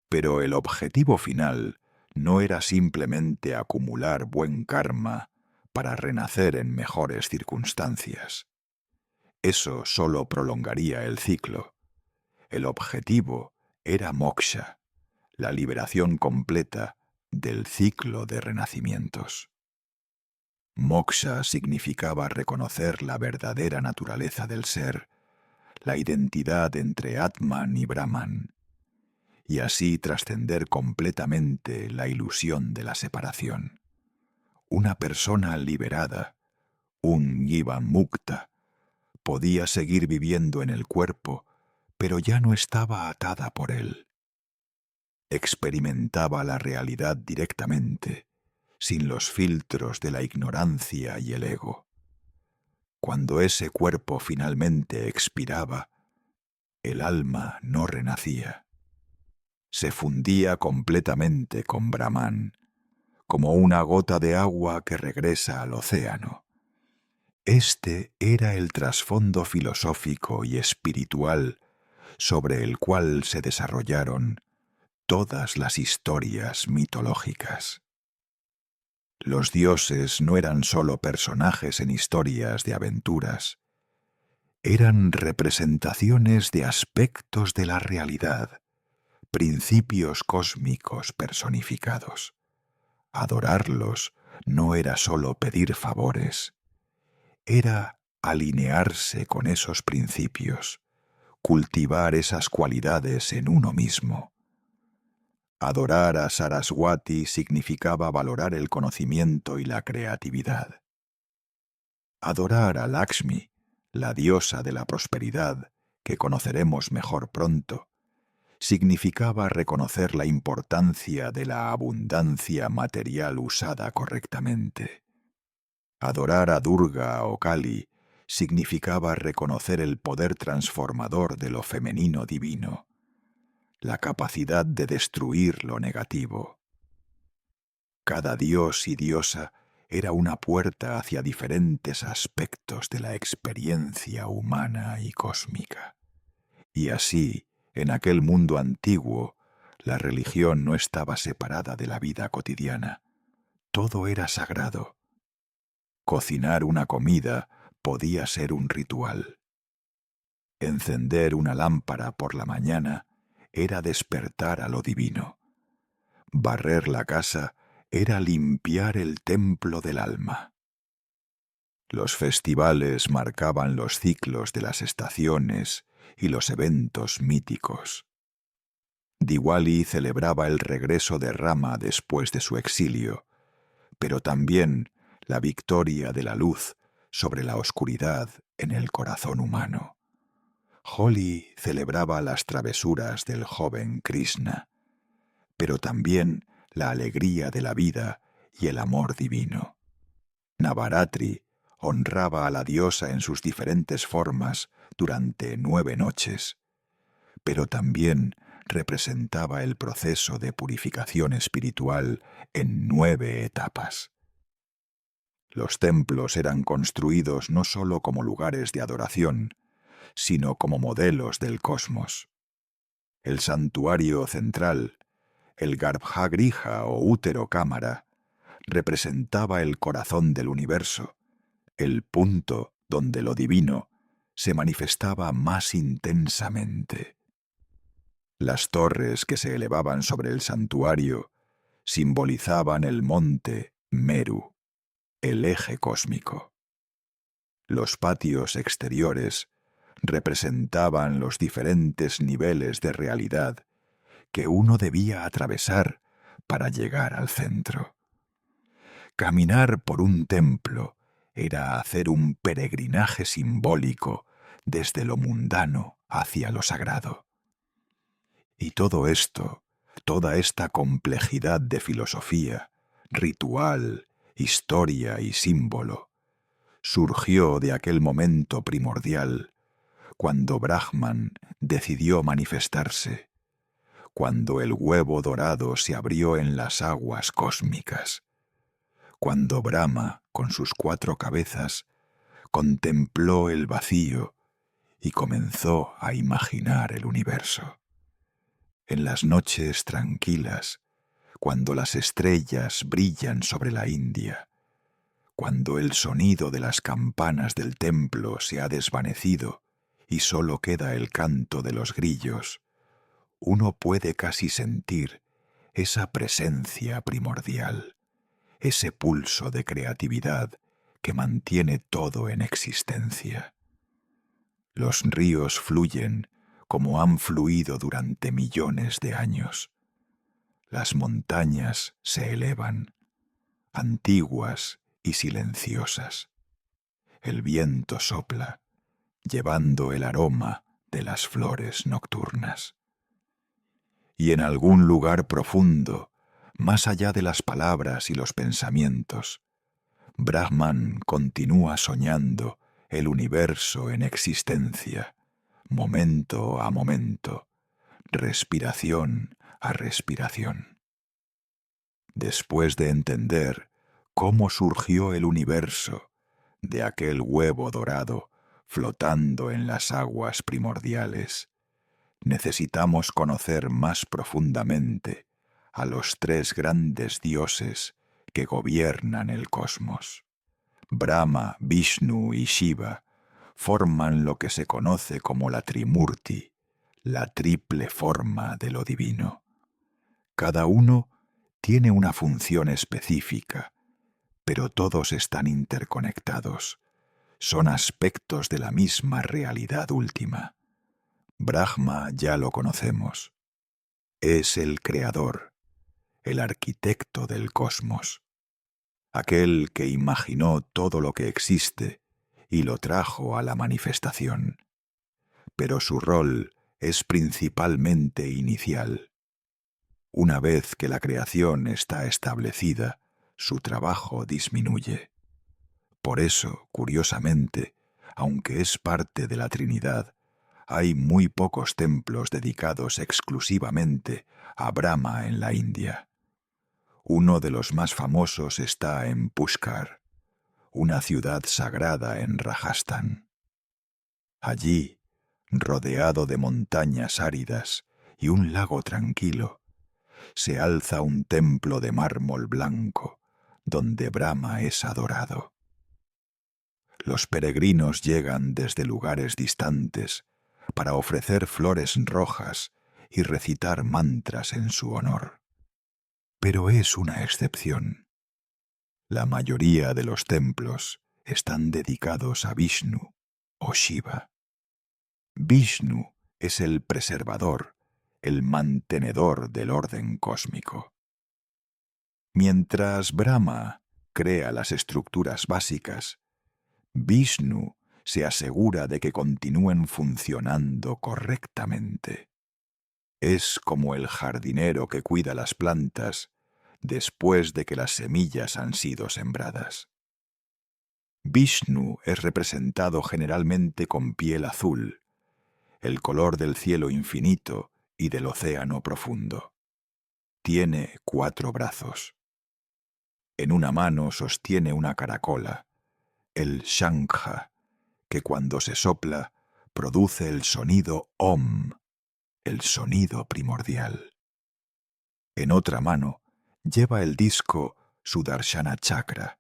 Pero el objetivo final no era simplemente acumular buen karma para renacer en mejores circunstancias. Eso solo prolongaría el ciclo. El objetivo era moksha, la liberación completa del ciclo de renacimientos. Moksha significaba reconocer la verdadera naturaleza del ser, la identidad entre Atman y Brahman, y así trascender completamente la ilusión de la separación. Una persona liberada, un Jivan Mukta, podía seguir viviendo en el cuerpo, pero ya no estaba atada por él. Experimentaba la realidad directamente, sin los filtros de la ignorancia y el ego. Cuando ese cuerpo finalmente expiraba, el alma no renacía. Se fundía completamente con Brahman, como una gota de agua que regresa al océano. Este era el trasfondo filosófico y espiritual sobre el cual se desarrollaron todas las historias mitológicas. Los dioses no eran solo personajes en historias de aventuras, eran representaciones de aspectos de la realidad, principios cósmicos personificados. Adorarlos no era solo pedir favores, era alinearse con esos principios, cultivar esas cualidades en uno mismo. Adorar a Saraswati significaba valorar el conocimiento y la creatividad. Adorar a Lakshmi, la diosa de la prosperidad, que conoceremos mejor pronto, significaba reconocer la importancia de la abundancia material usada correctamente. Adorar a Durga o Kali significaba reconocer el poder transformador de lo femenino divino, la capacidad de destruir lo negativo. Cada dios y diosa era una puerta hacia diferentes aspectos de la experiencia humana y cósmica. Y así, en aquel mundo antiguo, la religión no estaba separada de la vida cotidiana. Todo era sagrado. Cocinar una comida podía ser un ritual. Encender una lámpara por la mañana era despertar a lo divino. Barrer la casa era limpiar el templo del alma. Los festivales marcaban los ciclos de las estaciones y los eventos míticos. Diwali celebraba el regreso de Rama después de su exilio, pero también la victoria de la luz sobre la oscuridad en el corazón humano. Holi celebraba las travesuras del joven Krishna, pero también la alegría de la vida y el amor divino. Navaratri honraba a la diosa en sus diferentes formas durante 9 noches, pero también representaba el proceso de purificación espiritual en 9 etapas. Los templos eran construidos no solo como lugares de adoración, sino como modelos del cosmos. El santuario central, el Garbhagriha o útero cámara, representaba el corazón del universo, el punto donde lo divino se manifestaba más intensamente. Las torres que se elevaban sobre el santuario simbolizaban el monte Meru, el eje cósmico. Los patios exteriores representaban los diferentes niveles de realidad que uno debía atravesar para llegar al centro. Caminar por un templo era hacer un peregrinaje simbólico desde lo mundano hacia lo sagrado. Y todo esto, toda esta complejidad de filosofía, ritual, historia y símbolo, surgió de aquel momento primordial, cuando Brahman decidió manifestarse, cuando el huevo dorado se abrió en las aguas cósmicas, cuando Brahma, con sus 4 cabezas, contempló el vacío y comenzó a imaginar el universo. En las noches tranquilas, cuando las estrellas brillan sobre la India, cuando el sonido de las campanas del templo se ha desvanecido y solo queda el canto de los grillos, uno puede casi sentir esa presencia primordial, ese pulso de creatividad que mantiene todo en existencia. Los ríos fluyen como han fluido durante millones de años. Las montañas se elevan, antiguas y silenciosas. El viento sopla, llevando el aroma de las flores nocturnas. Y en algún lugar profundo, más allá de las palabras y los pensamientos, Brahman continúa soñando el universo en existencia, momento a momento, respiración a respiración. Después de entender cómo surgió el universo de aquel huevo dorado flotando en las aguas primordiales, necesitamos conocer más profundamente a los 3 grandes dioses que gobiernan el cosmos. Brahma, Vishnu y Shiva forman lo que se conoce como la Trimurti, la triple forma de lo divino. Cada uno tiene una función específica, pero todos están interconectados. Son aspectos de la misma realidad última. Brahma ya lo conocemos. Es el creador, el arquitecto del cosmos, aquel que imaginó todo lo que existe y lo trajo a la manifestación. Pero su rol es principalmente inicial. Una vez que la creación está establecida, su trabajo disminuye. Por eso, curiosamente, aunque es parte de la Trinidad, hay muy pocos templos dedicados exclusivamente a Brahma en la India. Uno de los más famosos está en Pushkar, una ciudad sagrada en Rajasthan. Allí, rodeado de montañas áridas y un lago tranquilo, se alza un templo de mármol blanco donde Brahma es adorado. Los peregrinos llegan desde lugares distantes para ofrecer flores rojas y recitar mantras en su honor. Pero es una excepción. La mayoría de los templos están dedicados a Vishnu o Shiva. Vishnu es el preservador, el mantenedor del orden cósmico. Mientras Brahma crea las estructuras básicas, Vishnu se asegura de que continúen funcionando correctamente. Es como el jardinero que cuida las plantas después de que las semillas han sido sembradas. Vishnu es representado generalmente con piel azul, el color del cielo infinito y del océano profundo. Tiene 4 brazos. En una mano sostiene una caracola, el Shankha, que cuando se sopla produce el sonido Om, el sonido primordial. En otra mano lleva el disco Sudarshana Chakra,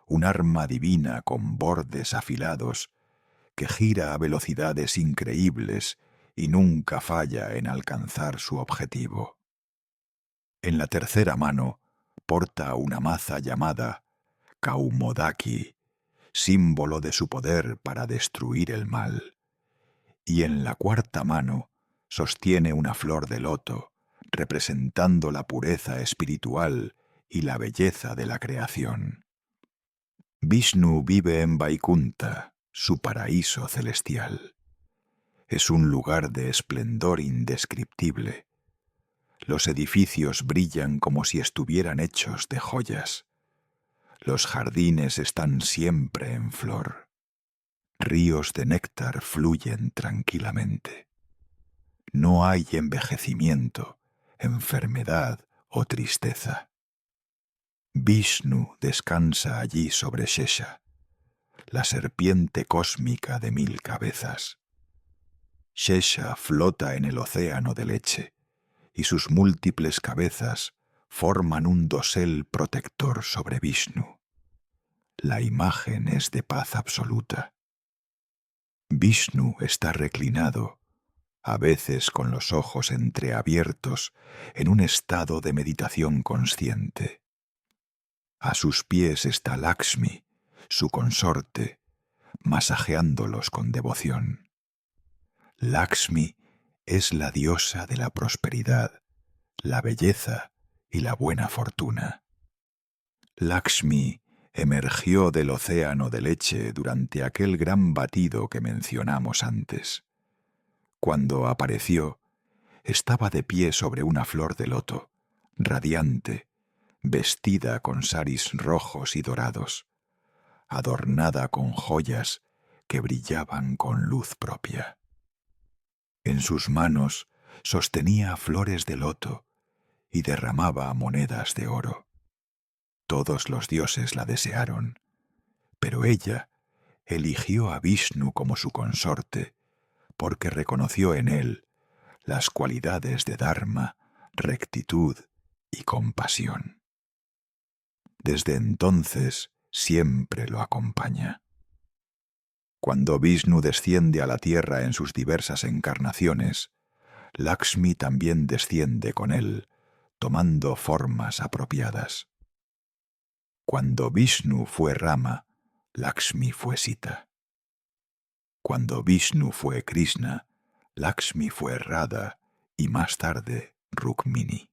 un arma divina con bordes afilados que gira a velocidades increíbles y nunca falla en alcanzar su objetivo. En la tercera mano porta una maza llamada Kaumodaki, símbolo de su poder para destruir el mal, y en la cuarta mano sostiene una flor de loto, representando la pureza espiritual y la belleza de la creación. Vishnu vive en Vaikunta, su paraíso celestial. Es un lugar de esplendor indescriptible. Los edificios brillan como si estuvieran hechos de joyas. Los jardines están siempre en flor. Ríos de néctar fluyen tranquilamente. No hay envejecimiento, enfermedad o tristeza. Vishnu descansa allí sobre Shesha, la serpiente cósmica de 1000 cabezas. Shesha flota en el océano de leche, y sus múltiples cabezas forman un dosel protector sobre Vishnu. La imagen es de paz absoluta. Vishnu está reclinado, a veces con los ojos entreabiertos, en un estado de meditación consciente. A sus pies está Lakshmi, su consorte, masajeándolos con devoción. Lakshmi es la diosa de la prosperidad, la belleza y la buena fortuna. Lakshmi emergió del océano de leche durante aquel gran batido que mencionamos antes. Cuando apareció, estaba de pie sobre una flor de loto, radiante, vestida con saris rojos y dorados, adornada con joyas que brillaban con luz propia. En sus manos sostenía flores de loto y derramaba monedas de oro. Todos los dioses la desearon, pero ella eligió a Vishnu como su consorte porque reconoció en él las cualidades de Dharma, rectitud y compasión. Desde entonces siempre lo acompaña. Cuando Vishnu desciende a la tierra en sus diversas encarnaciones, Lakshmi también desciende con él, tomando formas apropiadas. Cuando Vishnu fue Rama, Lakshmi fue Sita. Cuando Vishnu fue Krishna, Lakshmi fue Radha y más tarde Rukmini.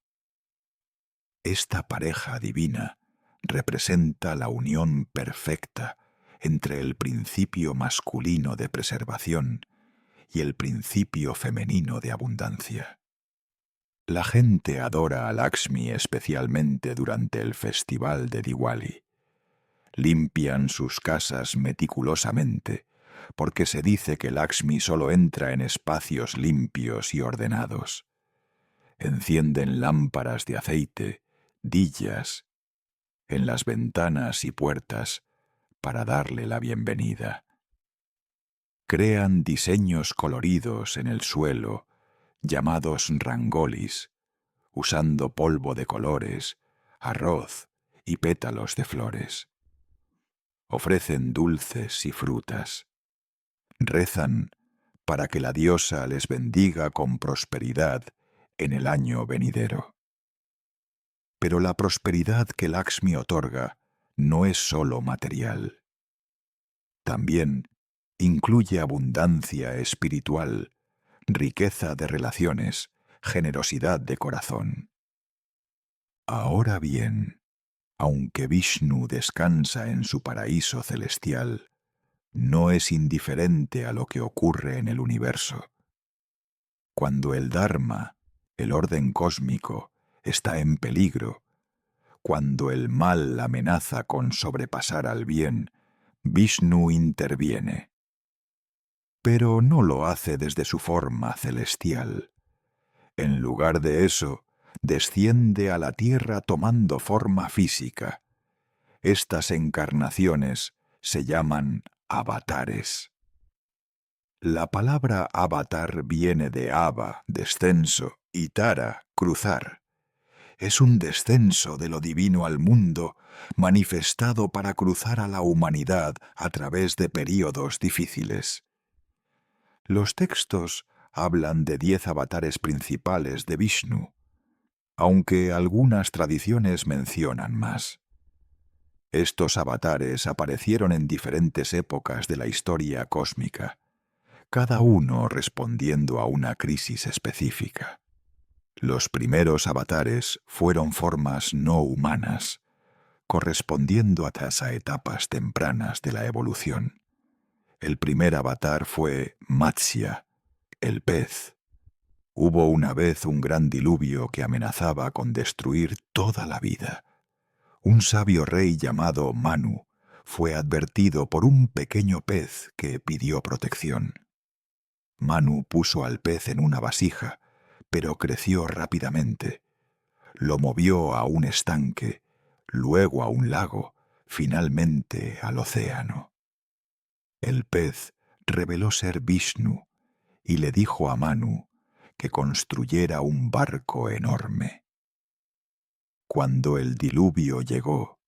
Esta pareja divina representa la unión perfecta entre el principio masculino de preservación y el principio femenino de abundancia. La gente adora a Lakshmi especialmente durante el festival de Diwali. Limpian sus casas meticulosamente, porque se dice que Lakshmi solo entra en espacios limpios y ordenados. Encienden lámparas de aceite, dillas, en las ventanas y puertas para darle la bienvenida. Crean diseños coloridos en el suelo, llamados rangolis, usando polvo de colores, arroz y pétalos de flores. ofrecen dulces y frutas. Rezan para que la diosa les bendiga con prosperidad en el año venidero. Pero la prosperidad que Lakshmi otorga no es sólo material. También incluye abundancia espiritual, riqueza de relaciones, generosidad de corazón. Ahora bien, aunque Vishnu descansa en su paraíso celestial, no es indiferente a lo que ocurre en el universo. Cuando el Dharma, el orden cósmico, está en peligro, cuando el mal amenaza con sobrepasar al bien, Vishnu interviene. Pero no lo hace desde su forma celestial. En lugar de eso, desciende a la tierra tomando forma física. Estas encarnaciones se llaman avatares. La palabra avatar viene de ava, descenso, y tara, cruzar. Es un descenso de lo divino al mundo, manifestado para cruzar a la humanidad a través de períodos difíciles. Los textos hablan de 10 avatares principales de Vishnu, aunque algunas tradiciones mencionan más. Estos avatares aparecieron en diferentes épocas de la historia cósmica, cada uno respondiendo a una crisis específica. Los primeros avatares fueron formas no humanas, correspondiendo a etapas tempranas de la evolución. El primer avatar fue Matsya, el pez. Hubo una vez un gran diluvio que amenazaba con destruir toda la vida. Un sabio rey llamado Manu fue advertido por un pequeño pez que pidió protección. Manu puso al pez en una vasija, pero creció rápidamente. Lo movió a un estanque, luego a un lago, finalmente al océano. El pez reveló ser Vishnu y le dijo a Manu que construyera un barco enorme. Cuando el diluvio llegó,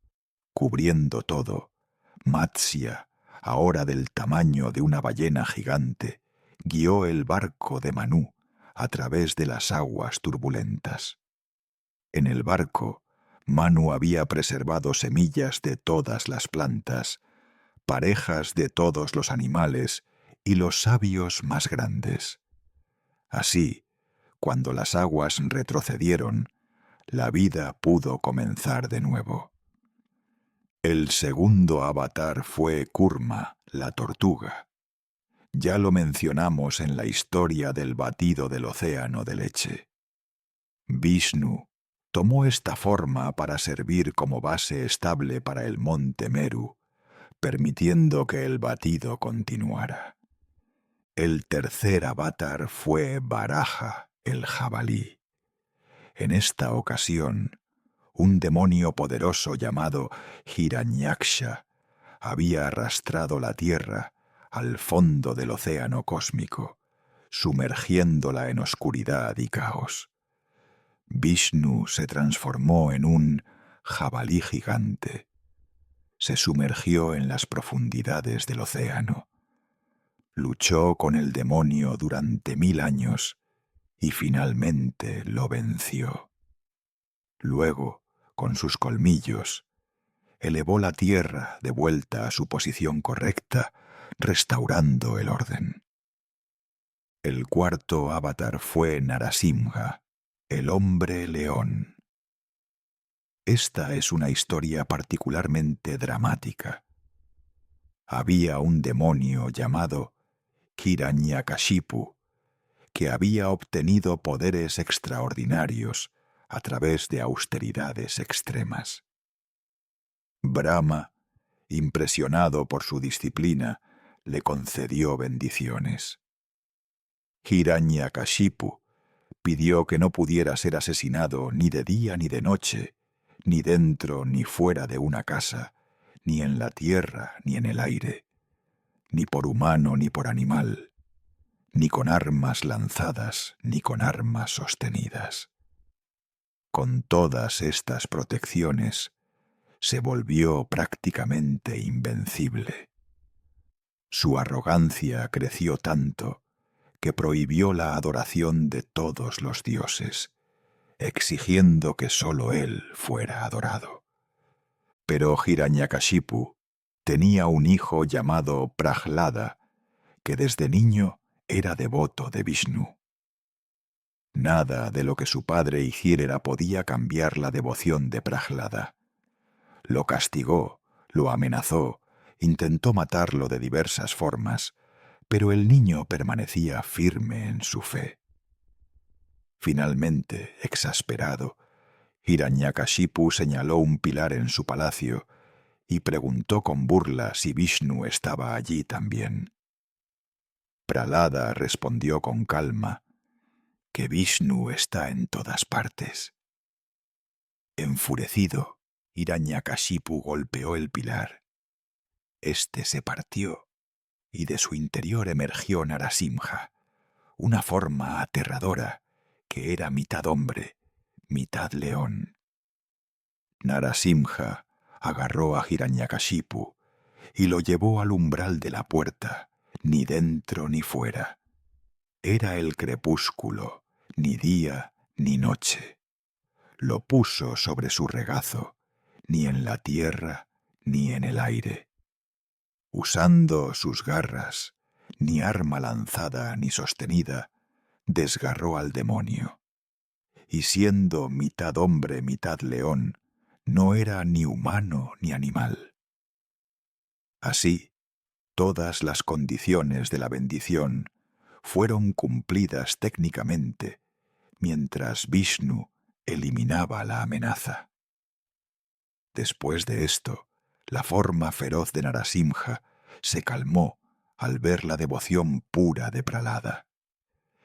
cubriendo todo, Matsya, ahora del tamaño de una ballena gigante, guió el barco de Manu a través de las aguas turbulentas. En el barco, Manu había preservado semillas de todas las plantas, parejas de todos los animales y los sabios más grandes. Así, cuando las aguas retrocedieron, la vida pudo comenzar de nuevo. El segundo avatar fue Kurma, la tortuga. Ya lo mencionamos en la historia del batido del océano de leche. Vishnu tomó esta forma para servir como base estable para el monte Meru, permitiendo que el batido continuara. El tercer avatar fue Varaha, el jabalí. En esta ocasión, un demonio poderoso llamado Hiranyaksha había arrastrado la tierra al fondo del océano cósmico, sumergiéndola en oscuridad y caos. Vishnu se transformó en un jabalí gigante. Se sumergió en las profundidades del océano. Luchó con el demonio durante 1000 años y finalmente lo venció. Luego, con sus colmillos, elevó la tierra de vuelta a su posición correcta, restaurando el orden. El cuarto avatar fue Narasimha, el hombre león. Esta es una historia particularmente dramática. Había un demonio llamado Hiranyakashipu que había obtenido poderes extraordinarios a través de austeridades extremas. Brahma, impresionado por su disciplina, le concedió bendiciones. Hiranyakashipu pidió que no pudiera ser asesinado ni de día ni de noche, ni dentro ni fuera de una casa, ni en la tierra ni en el aire, ni por humano ni por animal, ni con armas lanzadas ni con armas sostenidas. Con todas estas protecciones, se volvió prácticamente invencible. Su arrogancia creció tanto que prohibió la adoración de todos los dioses, exigiendo que sólo él fuera adorado. Pero Hiranyakashipu tenía un hijo llamado Prahlada, que desde niño era devoto de Vishnu. Nada de lo que su padre hiciera podía cambiar la devoción de Prahlada. Lo castigó, lo amenazó, intentó matarlo de diversas formas, pero el niño permanecía firme en su fe. Finalmente, exasperado, Hiranyakashipu señaló un pilar en su palacio y preguntó con burla si Vishnu estaba allí también. Prahlada respondió con calma que Vishnu está en todas partes. Enfurecido, Hiranyakashipu golpeó el pilar. Este se partió y de su interior emergió Narasimha, una forma aterradora que era mitad hombre, mitad león. Narasimha agarró a Hiranyakashipu y lo llevó al umbral de la puerta, ni dentro ni fuera. Era el crepúsculo, ni día ni noche. Lo puso sobre su regazo, ni en la tierra ni en el aire. Usando sus garras, ni arma lanzada ni sostenida, desgarró al demonio. Y siendo mitad hombre, mitad león, no era ni humano ni animal. Así, todas las condiciones de la bendición fueron cumplidas técnicamente, mientras Vishnu eliminaba la amenaza. Después de esto, la forma feroz de Narasimha se calmó al ver la devoción pura de Prahlada.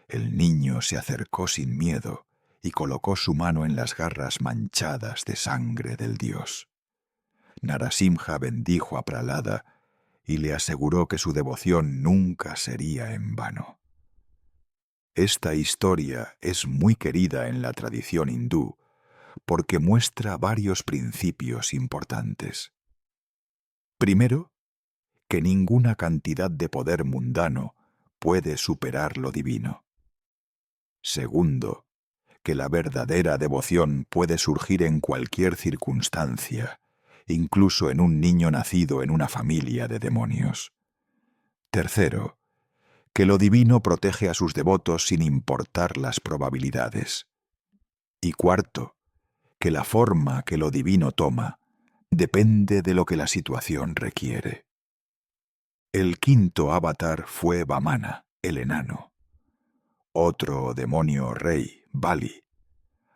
El niño se acercó sin miedo y colocó su mano en las garras manchadas de sangre del dios. Narasimha bendijo a Prahlada y le aseguró que su devoción nunca sería en vano. Esta historia es muy querida en la tradición hindú porque muestra varios principios importantes. Primero, que ninguna cantidad de poder mundano puede superar lo divino. Segundo, que la verdadera devoción puede surgir en cualquier circunstancia, incluso en un niño nacido en una familia de demonios. Tercero, que lo divino protege a sus devotos sin importar las probabilidades. Y cuarto, que la forma que lo divino toma depende de lo que la situación requiere. El quinto avatar fue Vamana, el enano. Otro demonio rey, Bali,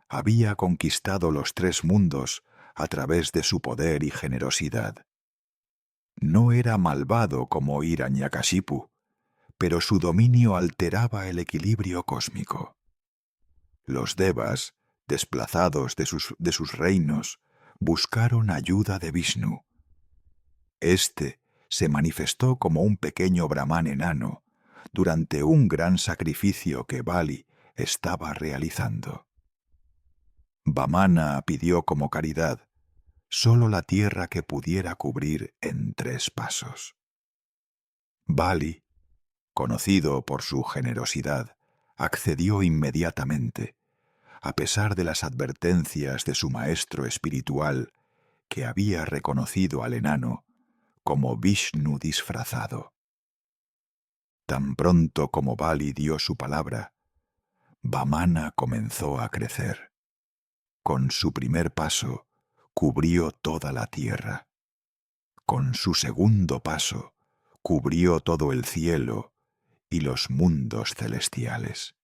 había conquistado los tres mundos a través de su poder y generosidad. No era malvado como Hiranyakashipu, pero su dominio alteraba el equilibrio cósmico. Los devas, desplazados de sus reinos, buscaron ayuda de Vishnu. Este se manifestó como un pequeño brahmán enano durante un gran sacrificio que Bali estaba realizando. Vamana pidió como caridad solo la tierra que pudiera cubrir en 3 pasos. Bali, conocido por su generosidad, accedió inmediatamente, a pesar de las advertencias de su maestro espiritual, que había reconocido al enano como Vishnu disfrazado. Tan pronto como Bali dio su palabra, Vamana comenzó a crecer. Con su primer paso, cubrió toda la tierra. Con su segundo paso, cubrió todo el cielo y los mundos celestiales.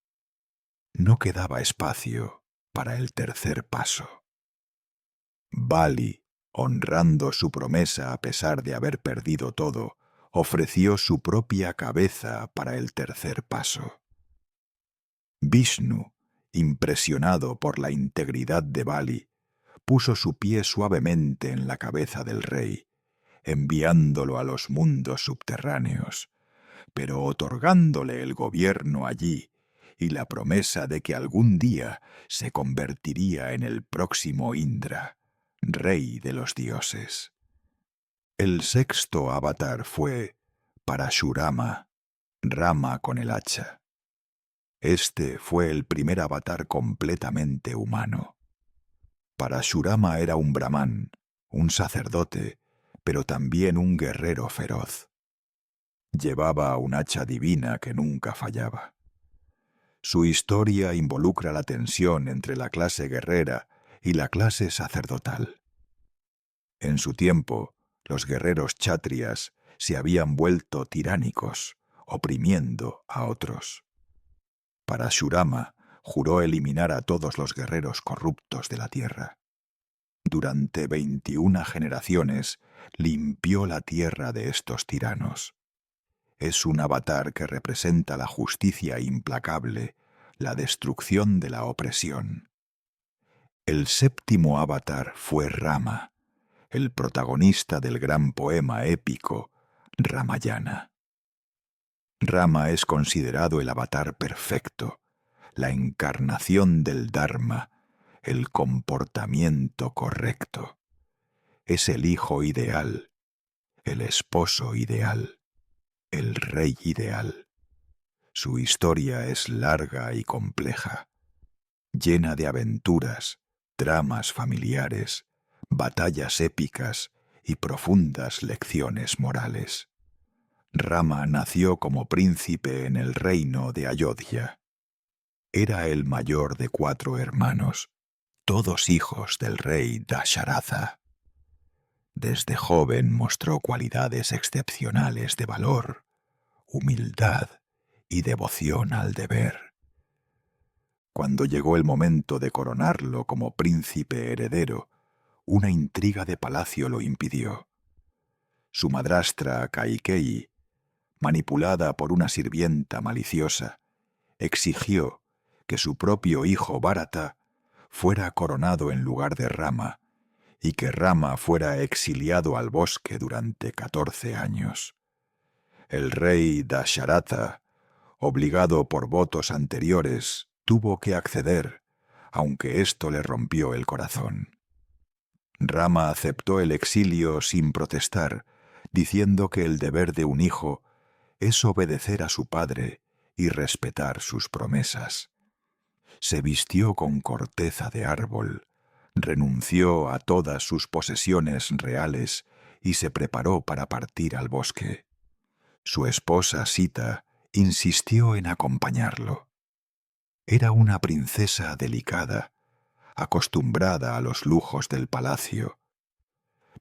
No quedaba espacio para el tercer paso. Bali, honrando su promesa a pesar de haber perdido todo, ofreció su propia cabeza para el tercer paso. Vishnu, impresionado por la integridad de Bali, puso su pie suavemente en la cabeza del rey, enviándolo a los mundos subterráneos, pero otorgándole el gobierno allí y la promesa de que algún día se convertiría en el próximo Indra, rey de los dioses. El sexto avatar fue Parashurama, Rama con el hacha. Este fue el primer avatar completamente humano. Parashurama era un brahmán, un sacerdote, pero también un guerrero feroz. Llevaba un hacha divina que nunca fallaba. Su historia involucra la tensión entre la clase guerrera y la clase sacerdotal. En su tiempo, los guerreros kshatriyas se habían vuelto tiránicos, oprimiendo a otros. Parashurama juró eliminar a todos los guerreros corruptos de la tierra. Durante 21 generaciones limpió la tierra de estos tiranos. Es un avatar que representa la justicia implacable, la destrucción de la opresión. El séptimo avatar fue Rama, el protagonista del gran poema épico Ramayana. Rama es considerado el avatar perfecto, la encarnación del Dharma, el comportamiento correcto. Es el hijo ideal, el esposo ideal, el rey ideal. Su historia es larga y compleja, llena de aventuras, dramas familiares, batallas épicas y profundas lecciones morales. Rama nació como príncipe en el reino de Ayodhya. Era el mayor de 4 hermanos, todos hijos del rey Dasharatha. Desde joven mostró cualidades excepcionales de valor, humildad y devoción al deber. Cuando llegó el momento de coronarlo como príncipe heredero, una intriga de palacio lo impidió. Su madrastra Kaikeyi, manipulada por una sirvienta maliciosa, exigió que su propio hijo Bharata fuera coronado en lugar de Rama y que Rama fuera exiliado al bosque durante 14 años. El rey Dasharatha, obligado por votos anteriores, tuvo que acceder, aunque esto le rompió el corazón. Rama aceptó el exilio sin protestar, diciendo que el deber de un hijo es obedecer a su padre y respetar sus promesas. Se vistió con corteza de árbol, renunció a todas sus posesiones reales y se preparó para partir al bosque. Su esposa Sita insistió en acompañarlo. Era una princesa delicada, acostumbrada a los lujos del palacio,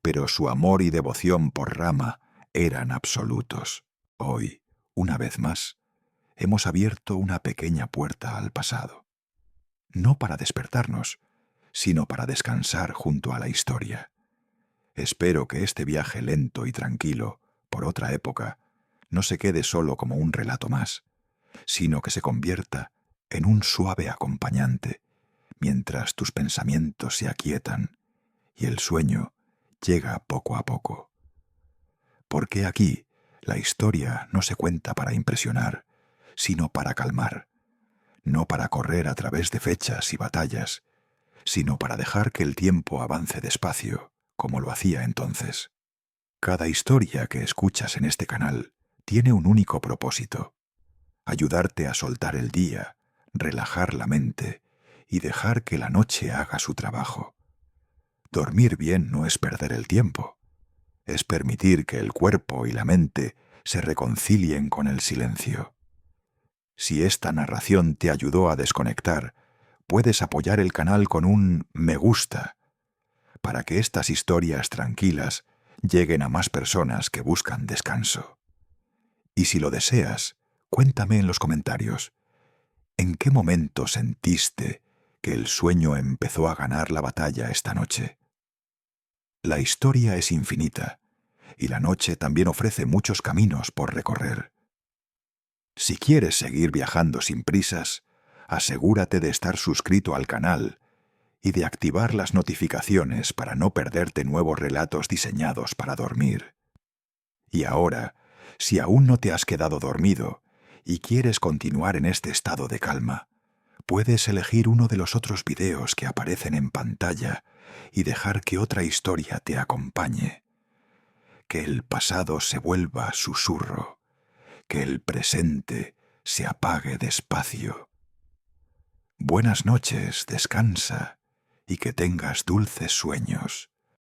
pero su amor y devoción por Rama eran absolutos. Hoy, una vez más, hemos abierto una pequeña puerta al pasado. No para despertarnos, sino para descansar junto a la historia. Espero que este viaje lento y tranquilo, por otra época, no se quede solo como un relato más, sino que se convierta en un suave acompañante, mientras tus pensamientos se aquietan y el sueño llega poco a poco. Porque aquí la historia no se cuenta para impresionar, sino para calmar, no para correr a través de fechas y batallas, sino para dejar que el tiempo avance despacio, como lo hacía entonces. Cada historia que escuchas en este canal tiene un único propósito: ayudarte a soltar el día, relajar la mente y dejar que la noche haga su trabajo. Dormir bien no es perder el tiempo, es permitir que el cuerpo y la mente se reconcilien con el silencio. Si esta narración te ayudó a desconectar, puedes apoyar el canal con un me gusta, para que estas historias tranquilas lleguen a más personas que buscan descanso. Y si lo deseas, cuéntame en los comentarios, ¿en qué momento sentiste que el sueño empezó a ganar la batalla esta noche? La historia es infinita, y la noche también ofrece muchos caminos por recorrer. Si quieres seguir viajando sin prisas, asegúrate de estar suscrito al canal y de activar las notificaciones para no perderte nuevos relatos diseñados para dormir. Y ahora, si aún no te has quedado dormido y quieres continuar en este estado de calma, puedes elegir uno de los otros videos que aparecen en pantalla y dejar que otra historia te acompañe. Que el pasado se vuelva susurro, que el presente se apague despacio. Buenas noches, descansa, y que tengas dulces sueños.